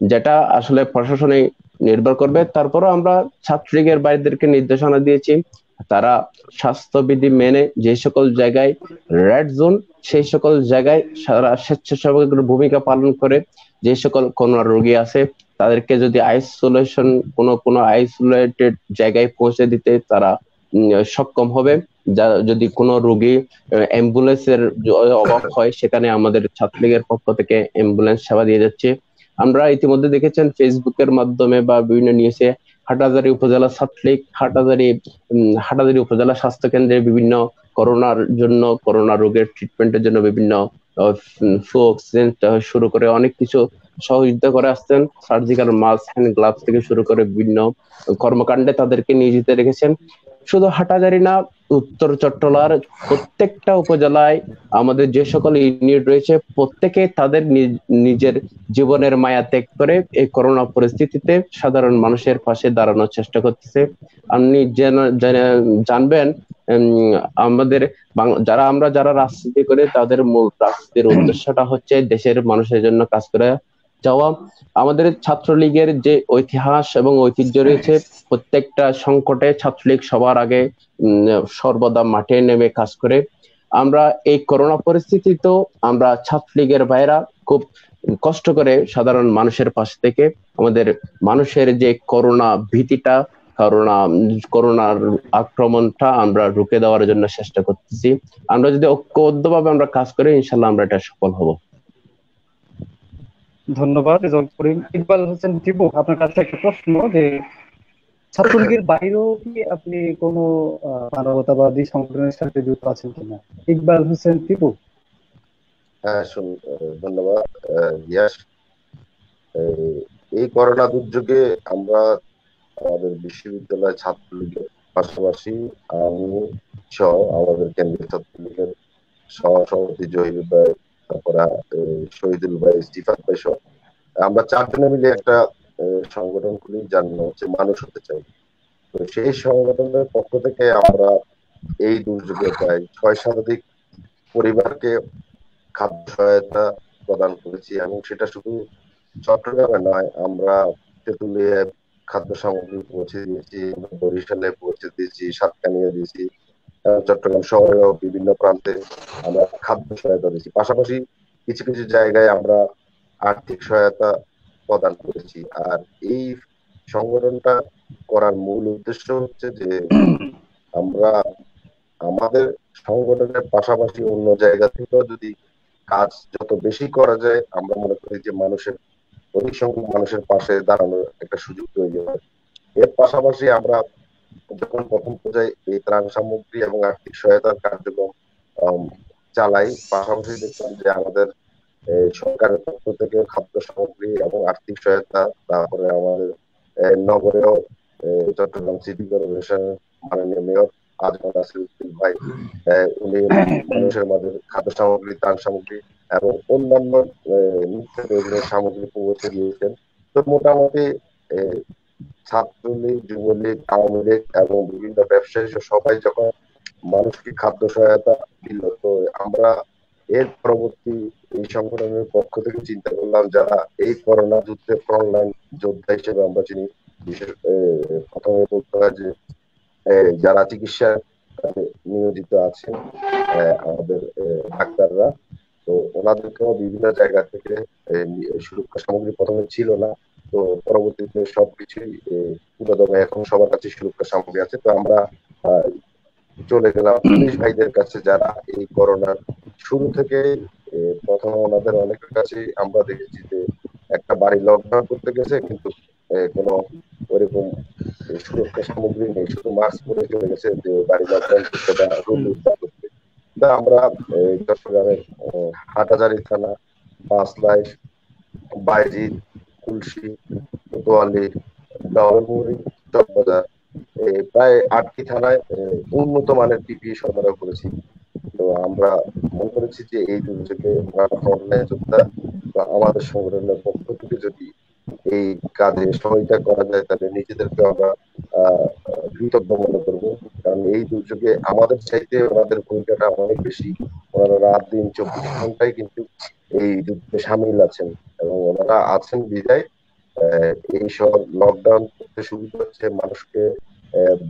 যেটা আসলে প্রশাসনে নির্ভর করবে। তারপরও আমরা ছাত্রলীগের ভাইদেরকে নির্দেশনা দিয়েছি, তারা স্বাস্থ্যবিধি মেনে যে সকল জায়গায় রেড জোন সেই সকল জায়গায় সারা স্বেচ্ছাসেবকের ভূমিকা পালন করে যে সকল করোনা রোগী আছে তাদেরকে যদি কোনো আইসোলেটেড জায়গায় পৌঁছে দিতে তারা সক্ষম হবে। যদি কোনো রোগী অ্যাম্বুলেন্সের অভাব হয়, সেখানে আমাদের ছাত্রলীগের পক্ষ থেকে অ্যাম্বুলেন্স সেবা দিয়ে যাচ্ছে। আমরা ইতিমধ্যে দেখেছেন ফেসবুকের মাধ্যমে বা বিভিন্ন নিউজে হাটহাজারী উপজেলা ছাত্রলীগ হাটহাজারী উপজেলা স্বাস্থ্য কেন্দ্রে বিভিন্ন করোনা রোগের ট্রিটমেন্টের জন্য বিভিন্ন ফ্লু অক্সিজেন শুরু করে অনেক কিছু সহযোগিতা করে আসছেন। সার্জিক্যাল মাস্ক, হ্যান্ড গ্লাভস থেকে শুরু করে বিভিন্ন কর্মকাণ্ডে তাদেরকে নিয়োজিত রেখেছেন। শুধু হাটহাজারী না, উত্তর চট্টলার প্রত্যেকটা উপজেলায় আমাদের যে সকল ইউনিট রয়েছে প্রত্যেকে তাদের নিজের জীবনের মায়া ত্যাগ করে এই করোনা পরিস্থিতিতে সাধারণ মানুষের পাশে দাঁড়ানোর চেষ্টা করতেছে। আপনি জানবেন আমাদের যারা রাজনীতি করে তাদের মূল রাজনীতির উদ্দেশ্যটা হচ্ছে দেশের মানুষের জন্য কাজ করে যাওয়া। আমাদের ছাত্রলীগের যে ইতিহাস এবং ঐতিহ্য রয়েছে, প্রত্যেকটা সংকটে ছাত্রলীগ সবার আগে সর্বদা মাঠে নেমে কাজ করে। আমরা এই করোনা পরিস্থিতিতেও আমরা ছাত্রলীগের ভাইরা খুব কষ্ট করে সাধারণ মানুষের পাশ থেকে আমাদের মানুষের যে করোনা ভীতিটা, করোনার আক্রমণটা আমরা রুখে দেওয়ার জন্য চেষ্টা করতেছি। আমরা যদি ঐক্যবদ্ধভাবে আমরা কাজ করি, ইনশাল্লাহ আমরা এটা সফল হব। ধন্যবাদ রেজাউল করিম। ইকবাল হোসেন টিপু, আপনার কাছে একটা প্রশ্ন, যে ছাত্রলীগের বাইরেও কি আপনি কোনো মানবতাবাদী সংগঠনের সাথে যুক্ত আছেন কিনা? ইকবাল হোসেন টিপু। হ্যাঁ, ধন্যবাদ ইয়াস। এই করোনা দুর্যোগে আমরা আমাদের বিশ্ববিদ্যালয় ছাত্রলীগের পাশাপাশি আমি সহ আমাদের কেন্দ্রীয় ছাত্রলীগের সভাপতি জহির ভাই, তারপরে শহীদুল ভাই, ইস্তিফাক ভাই সহ আমরা চারজনে মিলে একটা সংগঠন খুলি, যার নাম হচ্ছে মানুষ হতে চাই। তো সেই সংগঠনের পক্ষ থেকে আমরা এই দুর্যোগে প্রায় 6 শতাধিক পরিবারকে খাদ্য সহায়তা প্রদান করেছি, এবং সেটা শুধু চট্টগ্রামে নয়, আমরা তেঁতুলিয়া খাদ্য সামগ্রী পৌঁছে দিয়েছি, বরিশালে পৌঁছে দিয়েছি, সাতকানিয়া দিয়েছি, চট্টগ্রাম শহরেও বিভিন্ন প্রান্তে আমরা খাদ্য সহায়তা দিয়েছি। পাশাপাশি কিছু কিছু জায়গায় আমরা আর্থিক সহায়তা প্রদান করেছি। আর এই সংগঠনটা করার মূল উদ্দেশ্য হচ্ছে যে আমরা আমাদের সংগঠনের পাশাপাশি অন্য জায়গা থেকেও যদি কাজ যত বেশি করা যায়, আমরা মনে করি যে অধিক সংখ্যক মানুষের পাশে দাঁড়ানোর একটা সুযোগ তৈরি হয়। এর পাশাপাশি আমরা যখন প্রথম পর্যায়ে এই ত্রাণ সামগ্রী এবং আর্থিক সহায়তার কার্যক্রম চালাই, পাশাপাশি দেখলাম যে আমাদের সরকারের পক্ষ থেকে খাদ্য সামগ্রী এবং আর্থিক সহায়তা, তারপরে আমাদের নগরেও চট্টগ্রাম সিটি কর্পোরেশনের মাননীয় মেয়র আজমল নাসির ভাই উনি মানুষের মাঝে খাদ্য সামগ্রী, ত্রাণ সামগ্রী এবং অন্যান্য নিত্য প্রয়োজনীয় সামগ্রী পৌঁছে দিয়েছেন। তো মোটামুটি ছাত্রলীগ, যুবলীগ, আওয়ামী লীগ এবং বিভিন্ন ব্যবসায়ী সবাই যখন মানুষকে খাদ্য সহায়তা দিল, তো আমরা এর পরবর্তী এই সংগঠনের পক্ষ থেকে চিন্তা করলাম যারা এই করোনা যুদ্ধের ফ্রন্টলাইন যোদ্ধা হিসেবে আমরা চিনি, বিশেষ প্রথমে বলতে হয় যে যারা চিকিৎসা নিয়োজিত আছেন আমাদের ডাক্তাররা, তো ওনাদেরকেও বিভিন্ন জায়গা থেকে সুরক্ষা সামগ্রী প্রথমে ছিল না, তো পরবর্তীতে সবকিছুই পুরোদমে এখন সবার কাছে সুরক্ষা সামগ্রী আছে। তো আমরা চলে গেলাম পুলিশ ভাইদের কাছে যারা এই করোনার শুরু থেকে প্রথমে ওনাদের অনেকের কাছে আমরা দেখেছি যে একটা বাড়ি লকডাউন করতে গেছে কিন্তু কোনো ওইরকম সুরক্ষা সামগ্রী নেই, শুধু মাস্ক পরে চলে গেছে যে বাড়ি লকডাউন করতে বা রোগ উদ্ধার করতে। আমরা চট্টগ্রামের হাটাজারি থানা, পাঁচলাইশ, বাইজিদ, কুলসি, কোতোয়ালি, ডাউলমুড়ি, চকবাজার প্রায় 8টি থানায় উন্নত মানের পিপিই সরবরাহ করেছি। তো আমরা মনে করেছি যে এই দুর্যোগে ফ্রন্টলাইন যোদ্ধা আমাদের সংগঠনের পক্ষ থেকে যদি এই কাজে সহায়তা করা যায় তাহলে নিজেদেরকে আমরা কৃতজ্ঞ মনে করবো, কারণ এই দুর্যোগে আমাদের চাইতে ওনাদের ভূমিকাটা অনেক বেশি। ওনারা রাত দিন 24 ঘন্টায় কিন্তু এই যুদ্ধে সামিল আছেন এবং ওনারা আছেন বিদায় এই সব লকডাউন করতে সুবিধা হচ্ছে, মানুষকে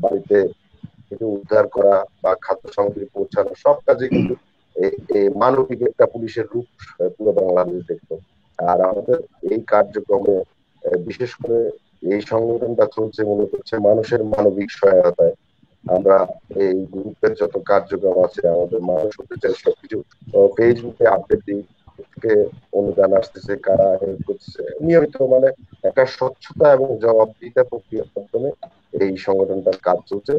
বাড়িতে উদ্ধার করা বা খাদ্য সামগ্রী পৌঁছানো সব কাজে কিন্তু মানবিক একটা পুলিশের রূপ পুরো বাংলাদেশ দেখতো। আর আমাদের এই কার্যক্রমে বিশেষ করে এই সংগঠনটা চলছে মূলত হচ্ছে মানুষের মানবিক সহায়তায়। আমরা এই গ্রুপের যত কার্যক্রম আছে আমাদের মানুষ হতে চাই সবকিছু ফেসবুকে আপডেট দিই, অনুদান আসতেছে, কারা হেল্প করতেছে নিয়মিত, মানে একটা স্বচ্ছতা এবং জবাবদিহিতা প্রক্রিয়ার মাধ্যমে এই সংগঠনটার কাজ চলছে।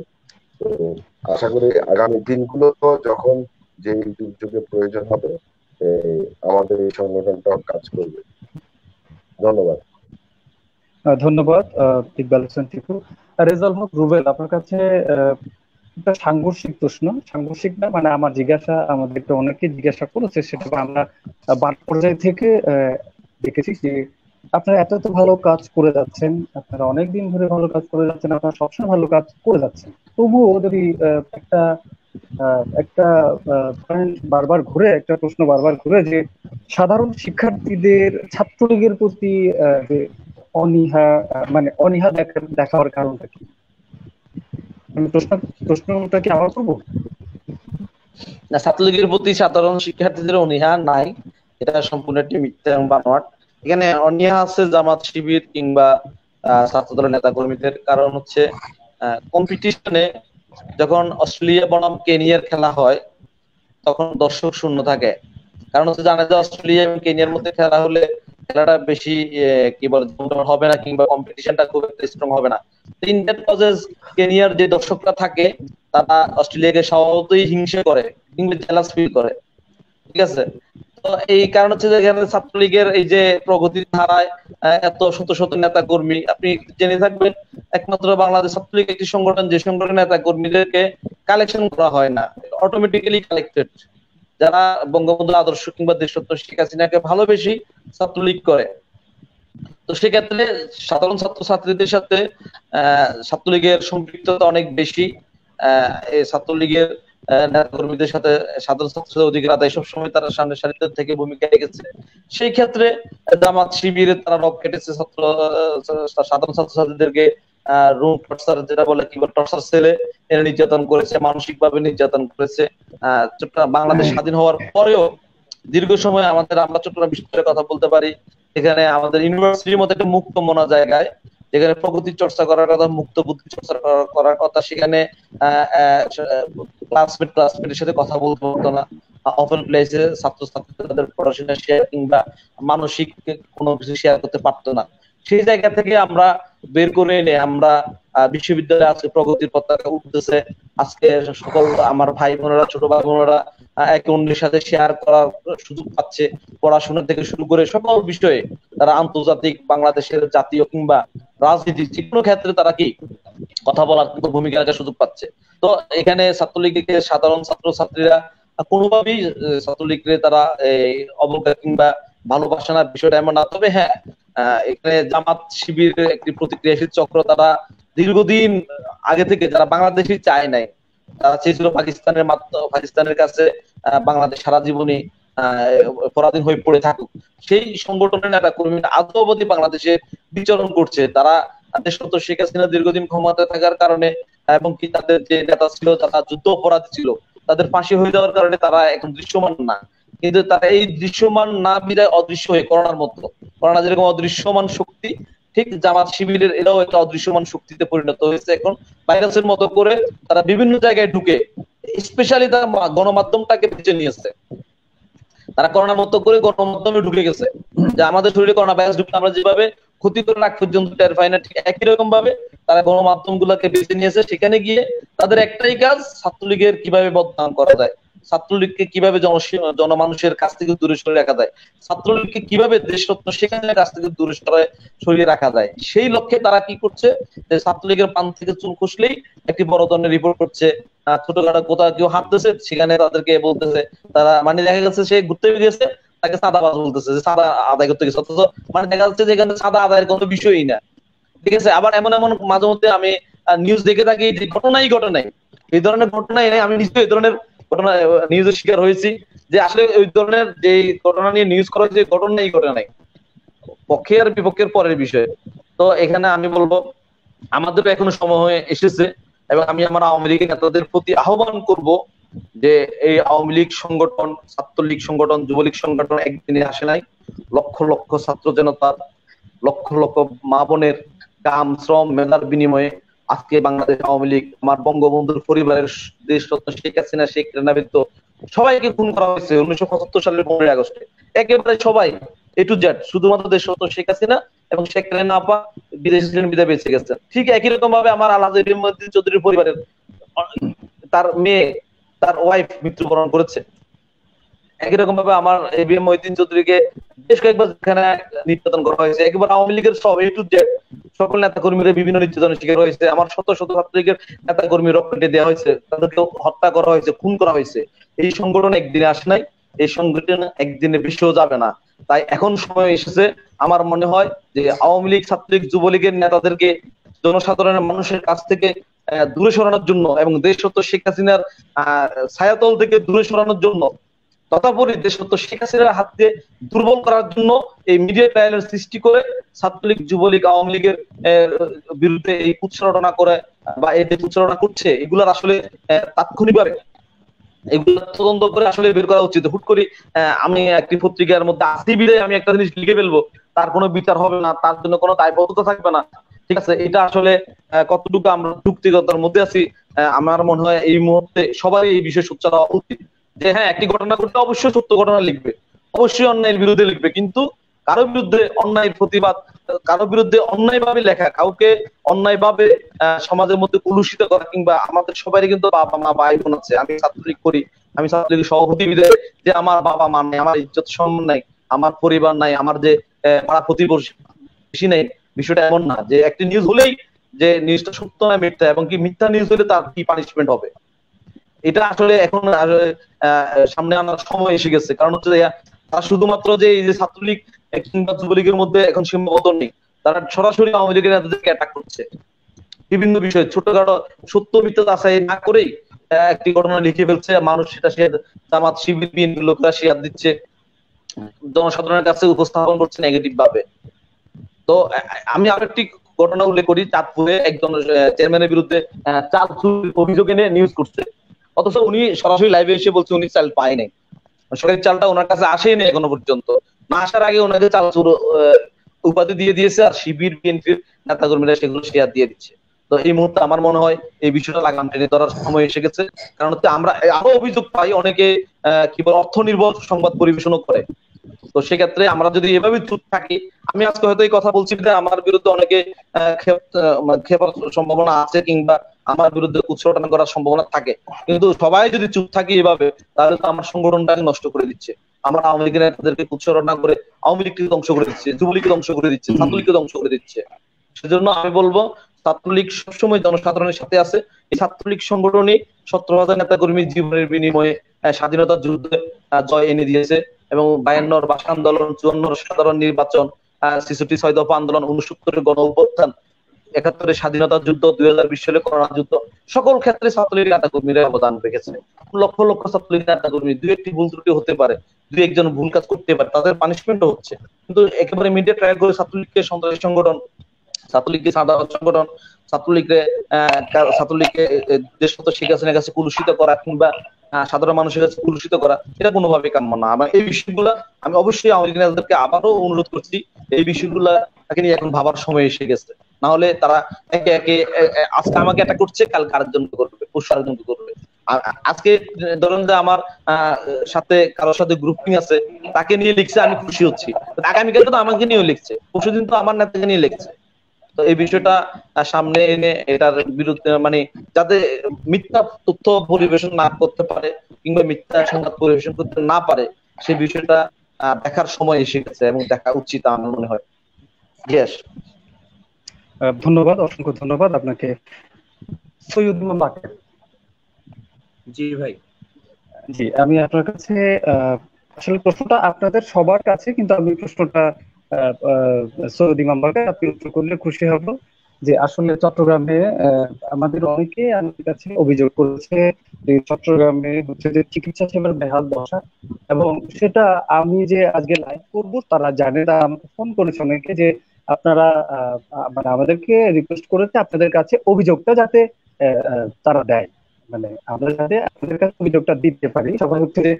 তো আশা করি আগামী দিনগুলো তো যখন যে দুর্যোগে প্রয়োজন হবে আমাদের এই সংগঠনটাও কাজ করবে। ধন্যবাদ। ধন্যবাদ ইকবাল হোসেন টিপু। রেজাউল হক রুবেল, আপনার কাছে একটা সাংঘর্ষিক প্রশ্ন, সাংঘর্ষিক না মানে আমার জিজ্ঞাসা, আমাদেরকে অনেকে জিজ্ঞাসা করেছে, সেটা আমরা মাঠ পর্যায় থেকে দেখেছি যে আপনারা এত ভালো কাজ করে যাচ্ছেন, আপনারা অনেকদিন ধরে ভালো কাজ করে যাচ্ছেন, আপনারা সবসময় ভালো কাজ করে যাচ্ছেন, তবুও যদি একটা বারবার ঘুরে একটা প্রশ্ন বারবার ঘুরে যে সাধারণ শিক্ষার্থীদের ছাত্রলীগের প্রতি যে অনীহা দেখার কারণটা কি? আমি প্রশ্নটা কি আবার করবো? না, ছাত্রলীগের প্রতি সাধারণ শিক্ষার্থীদের অনীহা নাই, এটা সম্পূর্ণ একটি মিথ্যা এবং বানোয়াট। এখানে অনীহা আছে জামাত শিবির কিংবা ছাত্রদলের নেতা কর্মীদের। কারণ হচ্ছে কম্পিটিশনে যখন অস্ট্রেলিয়া বনাম কেনিয়ার খেলা হয় তখন দর্শক শূন্য থাকে। কারণ হচ্ছে জানা যায় অস্ট্রেলিয়া এবং কেনিয়ার মধ্যে খেলা হলে খেলাটা বেশি কি বলে হবে না কিংবা কম্পিটিশনটা খুব একটা স্ট্রং হবে না। কেনিয়ার যে দর্শকরা থাকে তারা অস্ট্রেলিয়াকে স্বভাবতই হিংসে করে কিংবা জেলাস ফিল করে, ঠিক আছে। তো এই কারণ হচ্ছে যে এখানে ছাত্রলীগের এই যে প্রগতির ধারায় এত শত শত নেতা কর্মী, আপনি জেনে থাকবেন একমাত্র বাংলাদেশ ছাত্রলীগ একটি সংগঠন যে সংগঠনের নেতা কর্মীদেরকে কালেকশন করা হয় না, অটোমেটিক্যালি কালেক্টেড। যারা বঙ্গবন্ধু আদর্শ কিংবা দেশত্ব শেখ হাসিনাকে ভালোবেসে ছাত্রলীগ করে, তো সেক্ষেত্রে সাধারণ ছাত্রছাত্রীদের সাথে ছাত্রলীগের সম্পৃক্ততা অনেক বেশি। এই ছাত্রলীগের নেতাকর্মীদের সাথে সাধারণ ছাত্রদের অধিকার আদায় সবসময় তারা সামনের সারিতে থেকে ভূমিকা রেখেছে। সেই ক্ষেত্রে জামাত শিবিরে তারা রক কেটেছে সাধারণ ছাত্রছাত্রীদেরকে রুম টর্চার যেটা বলে কি টর্চার সেলে নির্যাতন করেছে, মানসিক ভাবে নির্যাতন করেছে। বাংলাদেশ স্বাধীন হওয়ার পরেও দীর্ঘ সময় আমরা চট্টগ্রাম বিশ্ববিদ্যালয়ের কথা বলতে পারি, এখানে আমাদের ইউনিভার্সিটির মতো একটা মুক্ত মনা জায়গায় যেখানে প্রগতি চর্চা করার কথা, মুক্ত বুদ্ধি চর্চা করার কথা, সেখানে ক্লাসমেটের সাথে কথা বলতে পারতো না। ওপেন প্লেসে ছাত্রছাত্রীরা তাদের পড়াশোনা শেয়ার কিংবা মানসিক কোনো কিছু শেয়ার করতে পারতো না। সেই জায়গা থেকে আমরা বের করে এনে আমরা বিশ্ববিদ্যালয়ে আজকে প্রগতির পতাকা উঠতেছে। আজকে সকল আমার ভাই বোনেরা, ছোট ভাই বোনেরা একে অন্যের সাথে শেয়ার করার সুযোগ পাচ্ছে, পড়াশোনা থেকে শুরু করে সকল বিষয়ে তারা আন্তর্জাতিক, বাংলাদেশের জাতীয় কিংবা রাজনীতি যে কোনো ক্ষেত্রে তারা কি কথা বলার কিন্তু ভূমিকা রাখার সুযোগ পাচ্ছে। তো এখানে ছাত্রলীগের সাধারণ ছাত্রছাত্রীরা কোনোভাবেই ছাত্রলীগের তারা অবজ্ঞা কিংবা ভালোবাসা না, বিষয়টা এমন না। তবে হ্যাঁ, এখানে জামাত শিবিরের একটি প্রতিক্রিয়াশীল চক্র, তারা দীর্ঘদিন আগে থেকে যারা বাংলাদেশই চায় নাই, তারা চেয়েছিল পাকিস্তানের কাছে বাংলাদেশ সারা জীবনই পরাধীন হয়ে পড়ে থাকুক। সেই সংগঠনের নেতা কর্মীরা আজও অবধি বাংলাদেশে বিচরণ করছে। তারা দেশরত শেখ হাসিনা দীর্ঘদিন ক্ষমতায় থাকার কারণে এবং কি তাদের যে নেতা ছিল যারা যুদ্ধ অপরাধী ছিল, তাদের ফাঁসি হয়ে যাওয়ার কারণে তারা এখন দৃশ্যমান না। কিন্তু তারা এই দৃশ্যমান না বিদায় অদৃশ্য হয়ে, করোনার মতো, করোনা যেরকম অদৃশ্যমান শক্তি, ঠিক জামাত শিবিরের এরাও একটা অদৃশ্যমান শক্তিতে পরিণত হয়েছে। এখন ভাইরাসের মতো করে তারা বিভিন্ন জায়গায় ঢুকে, স্পেশালি তারা গণমাধ্যমটাকে বেছে নিয়েছে। তারা করোনার মতো করে গণমাধ্যমে ঢুকে গেছে, যে আমাদের শরীরে করোনা ভাইরাস ঢুকলে আমরা যেভাবে ক্ষতি করে রাখ পর্যন্ত টের পাই না, ঠিক একই রকম ভাবে তারা গণমাধ্যম গুলাকে বেছে নিয়েছে। সেখানে গিয়ে তাদের একটাই কাজ, ছাত্রলীগের কিভাবে বদনাম করা যায়, ছাত্রলীগকে কিভাবে জনমানুষের কাছ থেকে দূরে সরিয়ে রাখা যায়, ছাত্রলীগকে কিভাবে দেশরত্ন শেখ হাসিনার কাছ থেকে দূরে সরিয়ে রাখা যায়, সেই লক্ষ্যে তারা কি করছে, যে ছাত্রলীগের পান থেকে চুল খসলেই একটি বড় ধরনের রিপোর্ট করছে। ছোটখাটো কোথাও কেউ হাঁটতেছে, সেখানে তাদেরকে বলতেছে, তারা মানে দেখা গেছে সে ঘুরতে গেছে, তাকে চাঁদাবাজ বলতেছে, যে চাঁদা আদায় করতে গেছে, অথচ মানে দেখা যাচ্ছে যে এখানে চাঁদা আদায়ের কোনো বিষয়ই না। ঠিক আছে, আবার এমন এমন মাঝে মধ্যে আমি নিউজ দেখে থাকি যে ঘটনাই এই ধরনের ঘটনাই নেই। আমি নিজে এই ধরনের ঘটনা নিউজের শিকার হয়েছি, যে আসলে ওই ধরনের যে ঘটনা নিয়ে নিউজ করা হয়েছে, ঘটনাই ঘটে নাই, পক্ষে আর বিপক্ষের পরের বিষয়। তো এখানে আমি বলবো আমাদেরও এখনো সময় হয়ে এসেছে, এবং আমি আমার আওয়ামী লীগের নেতাদের প্রতি আহ্বান করব যে এই আওয়ামী লীগ সংগঠন, ছাত্রলীগ সংগঠন, যুবলীগ সংগঠন একদিনে আসে নাই। লক্ষ লক্ষ ছাত্র জনতার, লক্ষ লক্ষ মা বোনের কাম শ্রম মেধার বিনিময়ে আজকে বাংলাদেশ আওয়ামী লীগ, আমার বঙ্গবন্ধুর পরিবারের দেশরত্ন শেখ হাসিনা, শেখ রেনাবৃত্ত সবাইকে খুন করা হয়েছে 1975 সালের 15 আগস্টে। একেবারে সবাই এ টু জেড, শুধুমাত্র দেশরত্ন শেখ হাসিনা এবং শেখ রেনা আপা বিদেশি ছিলেন, বিদায় বেঁচে গেছেন। ঠিক একই রকম ভাবে আমার আলহাজ ইব্রাহিম মহিউদ্দিন চৌধুরীর পরিবারের তার মেয়ে, তার ওয়াইফ মৃত্যুবরণ করেছে। একই রকম ভাবে আমার ইব্রাহিম মহিউদ্দিন চৌধুরীকে বেশ কয়েকবার যেখানে নির্যাতন করা হয়েছে। একবার আওয়ামী লীগের সব এ টু জেড সকল নেতা কর্মীরা বিভিন্ন নির্যাতনের শিকার হয়েছে। আমার শত শত ছাত্রলীগের নেতা কর্মী রক্তে দেওয়া হয়েছে, তাদেরকে হত্যা করা হয়েছে, খুন করা হয়েছে। এই সংগঠন একদিনে আসে নাই, এই সংগঠন একদিনে বিশ্ব যাবে না। তাই এখন সময় এসেছে, আমার মনে হয় যে আওয়ামী লীগ, ছাত্রলীগ, যুবলীগের নেতাদেরকে জনসাধারণের মানুষের কাছ থেকে দূরে সরানোর জন্য এবং দেশরত্ন শেখ হাসিনার ছায়াতল থেকে দূরে সরানোর জন্য, তথাপরি দেশরত্ন শেখ হাসিনার হাতকে দুর্বল করার জন্য এই মিডিয়া ট্রায়ালের সৃষ্টি করে ছাত্রলীগ, যুবলীগ, আওয়ামী লীগের বিরুদ্ধে এই কুৎসরটনা করে বা এই যে কুৎসরটনা করছে, এগুলার আসলে তাৎক্ষণিকভাবে এগুলো তদন্ত করে আসলে বের করা উচিত। হুট করে আমি একটি পত্রিকার মধ্যে আসি বিদায় আমি একটা জিনিস লিখে ফেলবো, তার কোনো বিচার হবে না, তার জন্য কোনো দায়বদ্ধতা থাকবে না। ঠিক আছে, এটা আসলে কতটুকু আমরা যুক্তিগতার মধ্যে আছি, আমার মনে হয় এই মুহূর্তে সবাই এই বিষয়ে সোচ্চার হওয়া উচিত। যে হ্যাঁ, একটি ঘটনা ঘটলে অবশ্যই সত্য ঘটনা লিখবে, অবশ্যই অন্যায়ের বিরুদ্ধে লিখবে, কিন্তু কারো বিরুদ্ধে অন্যায়ের প্রতিবাদ, কারো বিরুদ্ধে অন্যায় ভাবে লেখা, কাউকে অন্যায় ভাবে সমাজের মধ্যে কলুষিত করা, কিংবা আমাদের সবারই কিন্তু বাবা মা ভাই বোন আছে। আমি ছাত্রলীগ করি, আমি ছাত্রলীগের সভাপতি বিদায় যে আমার বাবা মা নাই, আমার ইজ্জত সম্মান নাই, আমার পরিবার নাই, আমার যে পাড়া প্রতিবেশী নাই। বিষয়টা এমন না যে একটি নিউজ হলেই যে নিউজটা সত্য না মিথ্যা, এবং কি মিথ্যা নিউজ হলে তার কি পানিশমেন্ট হবে, এটা আসলে এখন সামনে আনার সময় এসে গেছে। কারণ হচ্ছে তারা শুধুমাত্র যে এই যে ছাত্রলীগ কিংবা যুবলীগের মধ্যে এখন সীমাবদ্ধ নেই, তারা সরাসরি আওয়ামী লীগের নেতাদেরকে অ্যাটাক করছে বিভিন্ন বিষয়ে, ছোটখাটো সত্য মিথ্যা যাচাই না করেই একটি ঘটনা লিখে ফেলছে, মানুষ সেটা জামাত শিবির বিএনপি লোকরা শেয়ার দিচ্ছে, জনসাধারণের কাছে উপস্থাপন করছে নেগেটিভ ভাবে। তো আমি আরেকটি ঘটনা উল্লেখ করি, চাঁদপুরে একজন চেয়ারম্যানের বিরুদ্ধে চাল চুরির অভিযোগ এনে নিউজ করছে, অথচ উনি সরাসরি লাইভে এসে বলছে উনি চাল পায় নাই, সরকারি চালটা ওনার কাছে আসেই নেই এখনো পর্যন্ত। না আসার আগে ওনাকে চাল চুর উপাধি দিয়ে দিয়েছে, আর শিবির বিএনপির নেতা কর্মীরা সেগুলো শেয়ার দিয়ে দিচ্ছে। তো এই মুহূর্তে আমার মনে হয় এই বিষয়টা লাগাম টেনে ধরার সময় এসে গেছে। কারণ হচ্ছে আমরা আরো অভিযোগ পাই, অনেকে কি বলে অর্থ নির্ভর সংবাদ পরিবেশনও করে। তো সেক্ষেত্রে আমরা যদি এভাবে চুপ থাকি, আমি আজকে হয়তো এই কথা বলছি যে আমার বিরুদ্ধে অনেকে ক্ষেপার সম্ভাবনা আছে, কিংবা আমার বিরুদ্ধে কুৎসরটনা করার সম্ভাবনা থাকে, কিন্তু সবাই যদি চুপ থাকি এভাবে, তাহলে তো আমার সংগঠনটাকে নষ্ট করে দিচ্ছে। আমার আওয়ামী লীগের নেতাদেরকে কুৎসরণা করে আওয়ামী লীগকে ধ্বংস করে দিচ্ছে, যুবলীগকে ধ্বংস করে দিচ্ছে, ছাত্রলীগকে ধ্বংস করে দিচ্ছে। সেজন্য আমি বলবো ছাত্রলীগ সবসময় জনসাধারণের সাথে আছে। এই ছাত্রলীগ সংগঠনই 17,000 নেতা কর্মীর জীবনের বিনিময়ে স্বাধীনতার যুদ্ধে জয় এনে দিয়েছে এবং 52 ভাষা আন্দোলন, 54 সাধারণ নির্বাচন, 66 6 দফা আন্দোলন, 69 গণ অভ্যুত্থান, 71 স্বাধীনতা যুদ্ধ, 2020 সালে করোনা যুদ্ধ, সকল ক্ষেত্রে ছাত্রলীগ নেতা কর্মীরা অবদান রেখেছে। লক্ষ লক্ষ ছাত্রলীগ নেতা কর্মী, দুই একটি ভুল ত্রুটি হতে পারে, দুই একজন ভুল কাজ করতে পারে, তাদের পানিশমেন্টও হচ্ছে, কিন্তু একেবারে মিডিয়া ট্রাই করে ছাত্রলীগকে সন্ত্রাসী সংগঠন, ছাত্রলীগকে সাধারণ সংগঠন, ছাত্রলীগকে দেশগত শেখ হাসিনার কাছে কুলুষিত করা কিংবা সাধারণ মানুষের কাছে কুলুষিত করা, এটা কোনোভাবে কাম্য না। আমার এই বিষয়গুলা আমি অবশ্যই আওয়ামী লীগ নেতাদেরকে আবারও অনুরোধ করছি, এই বিষয়গুলা নিয়ে এখন ভাবার সময় এসে গেছে। না হলে তারা একে একে আজকে আমাকে এটা করছে, কালকে আরেকজনকে করবে, পরশু আরেকজনকে করবে। আজকে ধরুন যে আমার সাথে কারোর সাথে গ্রুপিং আছে, তাকে নিয়ে লিখছে, আমি খুশি হচ্ছি, আগামীকালকে তো আমাকে নিয়েও লিখছে, পরশুদিন তো আমার নেতাকে নিয়ে লিখছে। তো এই বিষয়টা সামনে এনে এটার বিরুদ্ধে মানে যাতে মিথ্যা তথ্য পরিবেশন না করতে পারে কিংবা মিথ্যা সংবাদ পরিবেশন করতে না পারে, সেই বিষয়টা দেখার সময় এসে গেছে এবং দেখা উচিত আমার মনে হয়। ধন্যবাদ, অসংখ্য ধন্যবাদ আপনাকে। সৈয়দ বাকের। জি ভাই। জি, আমি আপনার কাছে আসলে প্রশ্নটা আপনাদের সবার কাছে, কিন্তু আমি প্রশ্নটা সৈয়দ ইমাম বাকের, আপনি উত্তর করলে খুশি হব। যে আসলে চট্টগ্রামে আমাদের অনেকে আমাদের কাছে অভিযোগ করেছে যে চট্টগ্রামে হচ্ছে যে চিকিৎসা সেবার বেহাল দশা, এবং সেটা আমি যে আজকে লাইভ করব তারা জানে, তারা আমাকে ফোন করেছে অনেকে যে আপনারা মানে আমাদেরকে রিকোয়েস্ট করেছে আপনাদের কাছে অভিযোগটা যাতে তারা দেয়, মানে আমরা যাতে আপনাদের কাছে অভিযোগটা দিতে পারি। সবাই হচ্ছে যে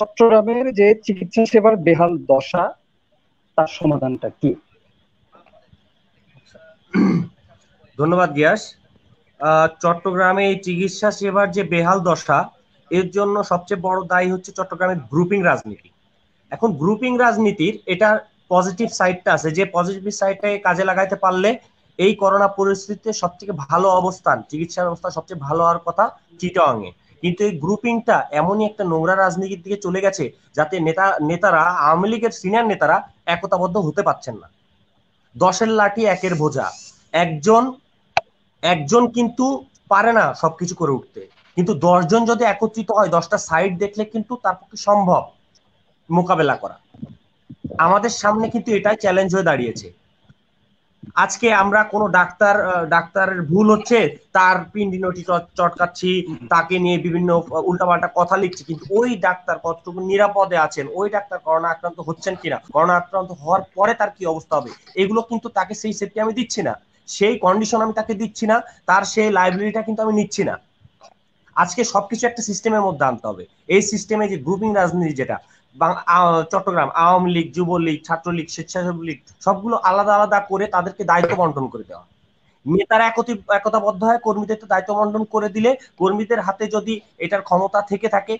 চট্টগ্রামের যে চিকিৎসা সেবার বেহাল দশা, তার সমাধানটা কি? ধন্যবাদ গিয়াস। চট্টগ্রামে এই চিকিৎসা সেবার যে বেহাল দশা, এর জন্য সবচেয়ে বড় দায়ী হচ্ছে চট্টগ্রামের গ্রুপিং রাজনীতি। এখন গ্রুপিং রাজনীতির এটার পজিটিভ সাইডটা আছে, যে পজিটিভ সাইডটাকে কাজে লাগাইতে পারলে এই করোনা পরিস্থিতিতে সবথেকে ভালো অবস্থান, চিকিৎসা ব্যবস্থা সবচেয়ে ভালো হওয়ার কথা চিটাগাংয়ে। কিন্তু এই গ্রুপিংটা এমনই একটা নোংরা রাজনীতির দিকে চলে গেছে যাতে নেতারা, আওয়ামী লীগের সিনিয়র নেতারা একতাবদ্ধ হতে পারছেন না। 10-এর লাঠি 1-এর বোঝা, একজন কিন্তু পারে না সবকিছু করে উঠতে, কিন্তু 10 জন যদি একত্রিত হয়, 10টা সাইড দেখলে কিন্তু তার পক্ষে সম্ভব মোকাবেলা করা। আমাদের সামনে কিন্তু এটাই চ্যালেঞ্জ হয়ে দাঁড়িয়েছে। আজকে আমরা কোনো ডাক্তারের ভুল হচ্ছে, তার পিন্ডি নোটি চটকাচ্ছি, তাকে নিয়ে বিভিন্ন উল্টাপাল্টা কথা লিখছি, কিন্তু ওই ডাক্তার কতটুকু নিরাপদে আছেন, ওই ডাক্তার করোনা আক্রান্ত হচ্ছেন কিনা, করোনা আক্রান্ত হওয়ার পরে তার কি অবস্থা হবে, এগুলো কিন্তু তাকে সেই সেফটি আমি দিচ্ছি না, সেই কন্ডিশন আমি তাকে দিচ্ছি না, তার সেই লাইব্রেরিটা কিন্তু আমি নিচ্ছি না। আজকে সবকিছু একটা সিস্টেমের মধ্যে আনতে হবে। এই সিস্টেমে যে গ্রুপিং রাজনীতি, যেটা চট্টগ্রাম আওয়ামী লীগ, যুবলীগ, ছাত্রলীগ, স্বেচ্ছাসেবক লীগ সবগুলো আলাদা আলাদা করে তাদেরকে দায়িত্ব বন্টন করে দেওয়া। নেতারা একতাবদ্ধ হয়, কর্মীদের দায়িত্ব বন্টন করে দিলে, কর্মীদের হাতে যদি এটার ক্ষমতা থেকে থাকে,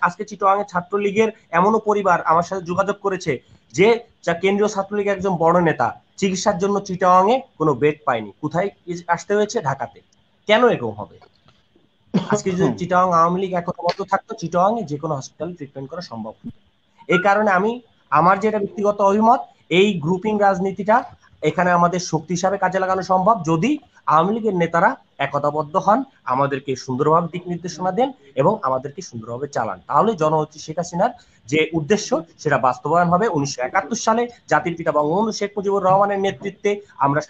আজকে চিটাগাংয়ের ছাত্রলীগের এমনও পরিবার আমার সাথে যোগাযোগ করেছে যে কেন্দ্রীয় ছাত্রলীগের একজন বড় নেতা চিকিৎসার জন্য চিটাগাংয়ে কোনো বেড পায়নি, কোথায় আসতে হয়েছে, ঢাকাতে। কেন এরকম হবে? আজকে যদি চিটাগাং আওয়ামী লীগ একতাবদ্ধ থাকতো, চিটাগাংয়ে যে কোনো হসপিটালে ট্রিটমেন্ট করা সম্ভব হতো। এই কারণে আমার যেটা ব্যক্তিগত অভিমত, এই গ্রুপিং রাজনীতিটা এখানে আমাদের শক্তি হিসাবে কাজে লাগানো সম্ভব যদি আওয়ামী লীগের নেতারা একতাবদ্ধ হন, আমাদেরকে সুন্দরভাবে দিক নির্দেশনা দেন এবং আমাদেরকে সুন্দরভাবে চালান। তাহলে জননেত্রী শেখ হাসিনার যে উদ্দেশ্য সেটা বাস্তবায়ন হবে। 1971 সালে জাতির পিতা বঙ্গবন্ধু শেখ মুজিবুর রহমানের নেতৃত্বে আমরা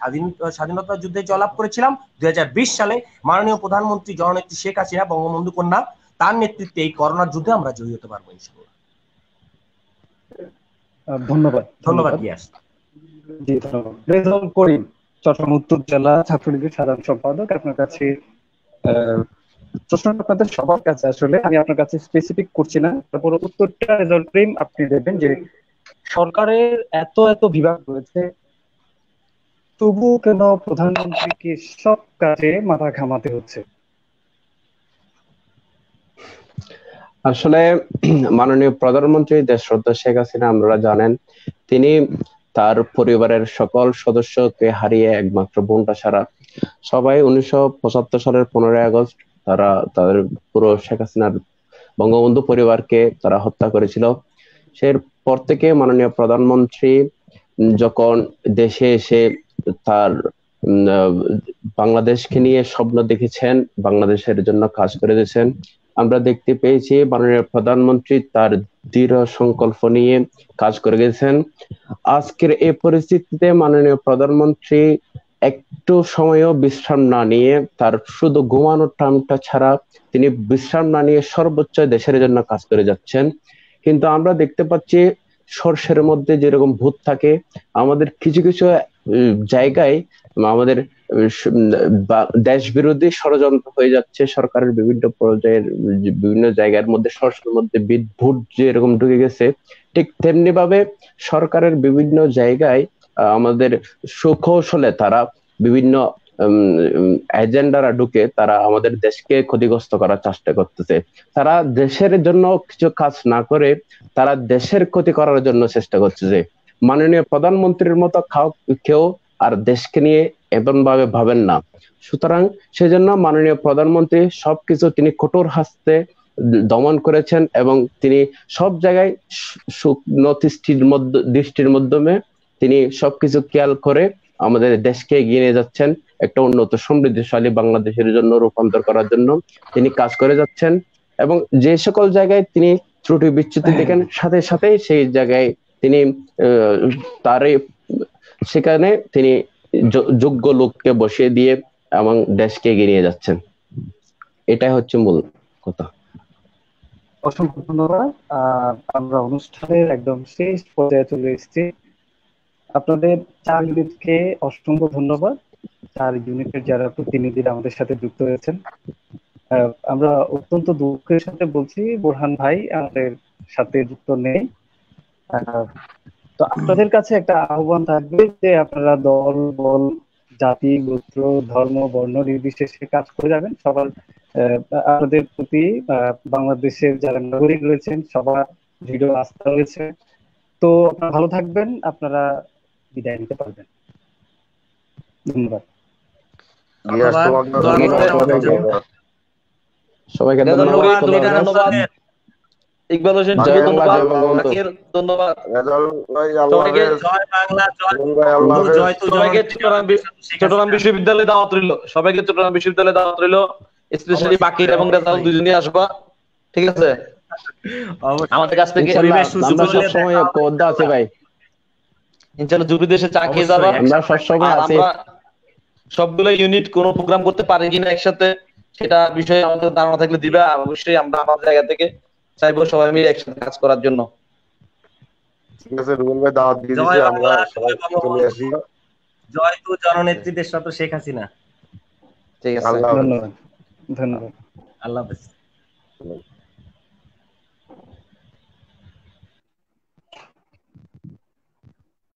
স্বাধীনতা যুদ্ধে জয়লাভ করেছিলাম। 2020 সালে মাননীয় প্রধানমন্ত্রী জননেত্রী শেখ হাসিনা, বঙ্গবন্ধু কন্যা, তার নেতৃত্বে এই করোনার যুদ্ধে আমরা জয়ী হতে পারবো ইনশাআল্লাহ। ধন্যবাদ গিয়াস। জি, ধন্যবাদ। রেজাউল করিম, চট্টগ্রাম উত্তর জেলা ছাত্রলীগের সাধারণ সম্পাদক, আপনার কাছে প্রশ্নটা আপনাদের সবার কাছে, আসলে আমি আপনার কাছে স্পেসিফিক করছি না, তারপর উত্তরটা রেজাউল করিম আপনি দেবেন। যে সরকারের এত বিভাগ রয়েছে, তবু কেন প্রধানমন্ত্রীকে সব কাজে মাথা ঘামাতে হচ্ছে? আসলে মাননীয় প্রধানমন্ত্রী দেশরত্ন শেখ হাসিনা, আপনারা জানেন, তিনি তার পরিবারের সকল সদস্যকে হারিয়ে একমাত্র বোনটা ছাড়া সবাই 1975 সালের 15ই আগস্ট তারা তাদের পুরো শেখ হাসিনার বঙ্গবন্ধু পরিবারকে তারা হত্যা করেছিল। সেই পর থেকে মাননীয় প্রধানমন্ত্রী যখন দেশে এসে তার বাংলাদেশকে নিয়ে স্বপ্ন দেখেছেন, বাংলাদেশের জন্য কাজ করে দিয়েছেন, আমরা দেখতে পেয়েছি মাননীয় প্রধানমন্ত্রী তার দৃঢ় সংকল্প নিয়ে কাজ করে গেছেন। আজকের এই পরিস্থিতিতে মাননীয় প্রধানমন্ত্রী একটু সময়ও বিশ্রাম না নিয়ে, তার শুধু ঘুমানোর টাইমটা ছাড়া তিনি বিশ্রাম না নিয়ে সর্বোচ্চ দেশের জন্য কাজ করে যাচ্ছেন। কিন্তু আমরা দেখতে পাচ্ছি সর্ষের মধ্যে যেরকম ভূত থাকে, আমাদের কিছু কিছু জায়গায় আমাদের দেশ বিরোধী ষড়যন্ত্র হয়ে যাচ্ছে। সরকারের বিভিন্ন পর্যায়ের বিভিন্ন জায়গার মধ্যে সর্ষের মধ্যে ভূত যেরকম ঢুকে গেছে, ঠিক তেমনি ভাবে সরকারের বিভিন্ন জায়গায় আমাদের সুকৌশলে তারা বিভিন্ন এজেন্ডারা ঢুকে তারা আমাদের দেশকে ক্ষতিগ্রস্ত করার চেষ্টা করতেছে। তারা দেশের জন্য কিছু কাজ না করে তারা দেশের ক্ষতি করার জন্য চেষ্টা করতেছে। মাননীয় প্রধানমন্ত্রীর মতো কেউ আর দেশকে নিয়ে এমন ভাবে ভাবেন না। সুতরাং সেজন্য মাননীয় প্রধানমন্ত্রী সবকিছু তিনি কঠোর হস্তে দমন করেছেন এবং তিনি সব জায়গায় দৃষ্টির মাধ্যমে তিনি সবকিছু খেয়াল করে আমাদের দেশকে এগিয়ে নিয়ে যাচ্ছেন, একটা উন্নত সমৃদ্ধশালী বাংলাদেশের জন্য রূপান্তর করার জন্য তিনি কাজ করে যাচ্ছেন। এবং যে সকল জায়গায় তিনি ত্রুটি বিচ্যুতি দেখেন, সাথে সাথে সেই জায়গায় তিনি সেখানে তিনি যোগ্য লোককে বসিয়ে দিয়ে এবং দেশকে এগিয়ে নিয়ে যাচ্ছেন। এটাই হচ্ছে মূল কথা। অসংখ্য ধন্যবাদ। আমরা অনুষ্ঠানের একদম শেষ পর্যায়ে চলে এসেছি। আপনাদের 4 ইউনিটকে অসংখ্য ধন্যবাদ। 4 ইউনিটের যারা প্রতিনিধিরা আমাদের সাথে যুক্ত হয়েছেন। আমরা অত্যন্ত দুঃখের সাথে বলছি বোরহান ভাই আমাদের সাথে যুক্ত নেই। তো আপনাদের কাছে একটা আহ্বান থাকবে যে আপনারা দল, বল, জাতি, গোত্র, ধর্ম, বর্ণ নির্বিশেষে কাজ করে যাবেন। সবার আপনাদের প্রতি বাংলাদেশের যারা নাগরিক রয়েছেন সবার দৃঢ় আস্থা রয়েছে। তো আপনারা ভালো থাকবেন, আপনারা বিদায় নিতে পারবেন। ধন্যবাদ। সবাইকে ধন্যবাদ। ইকবাল হোসেন ধন্যবাদ, ধন্যবাদ সবাইকে। সবাইকে চট্টগ্রাম বিশ্ববিদ্যালয়ে দাওয়াত রইল, সবাইকে চট্টগ্রাম বিশ্ববিদ্যালয়ে দাওয়াত রইল, স্পেশালি বাকির এবং রেজাউল দুজনই আসবা, ঠিক আছে? আমাদের কাছ থেকে ইনশাআল্লাহ জুবির দেশে চা খেয়ে যাবা। আমরা সবগুলো ইউনিট কোন প্রোগ্রাম করতে পারি কিনা একসাথে, সেটা বিষয়ে আমাদের ধারণা থাকলে দিবা। অবশ্যই আমরা আমাদের জায়গা থেকে চাইবো সবাই মিলে একসাথে কাজ করার জন্য। ঠিক আছে, রুবেল ভাই দাওয়াত দিয়ে দিয়েছি, আমরা সবাই চলে আসি। জয় তো জননেত্রী দেশরত্ন শেখ হাসিনা। ঠিক আছে, ধন্যবাদ। ধন্যবাদ। আল্লাহ হাফেজ।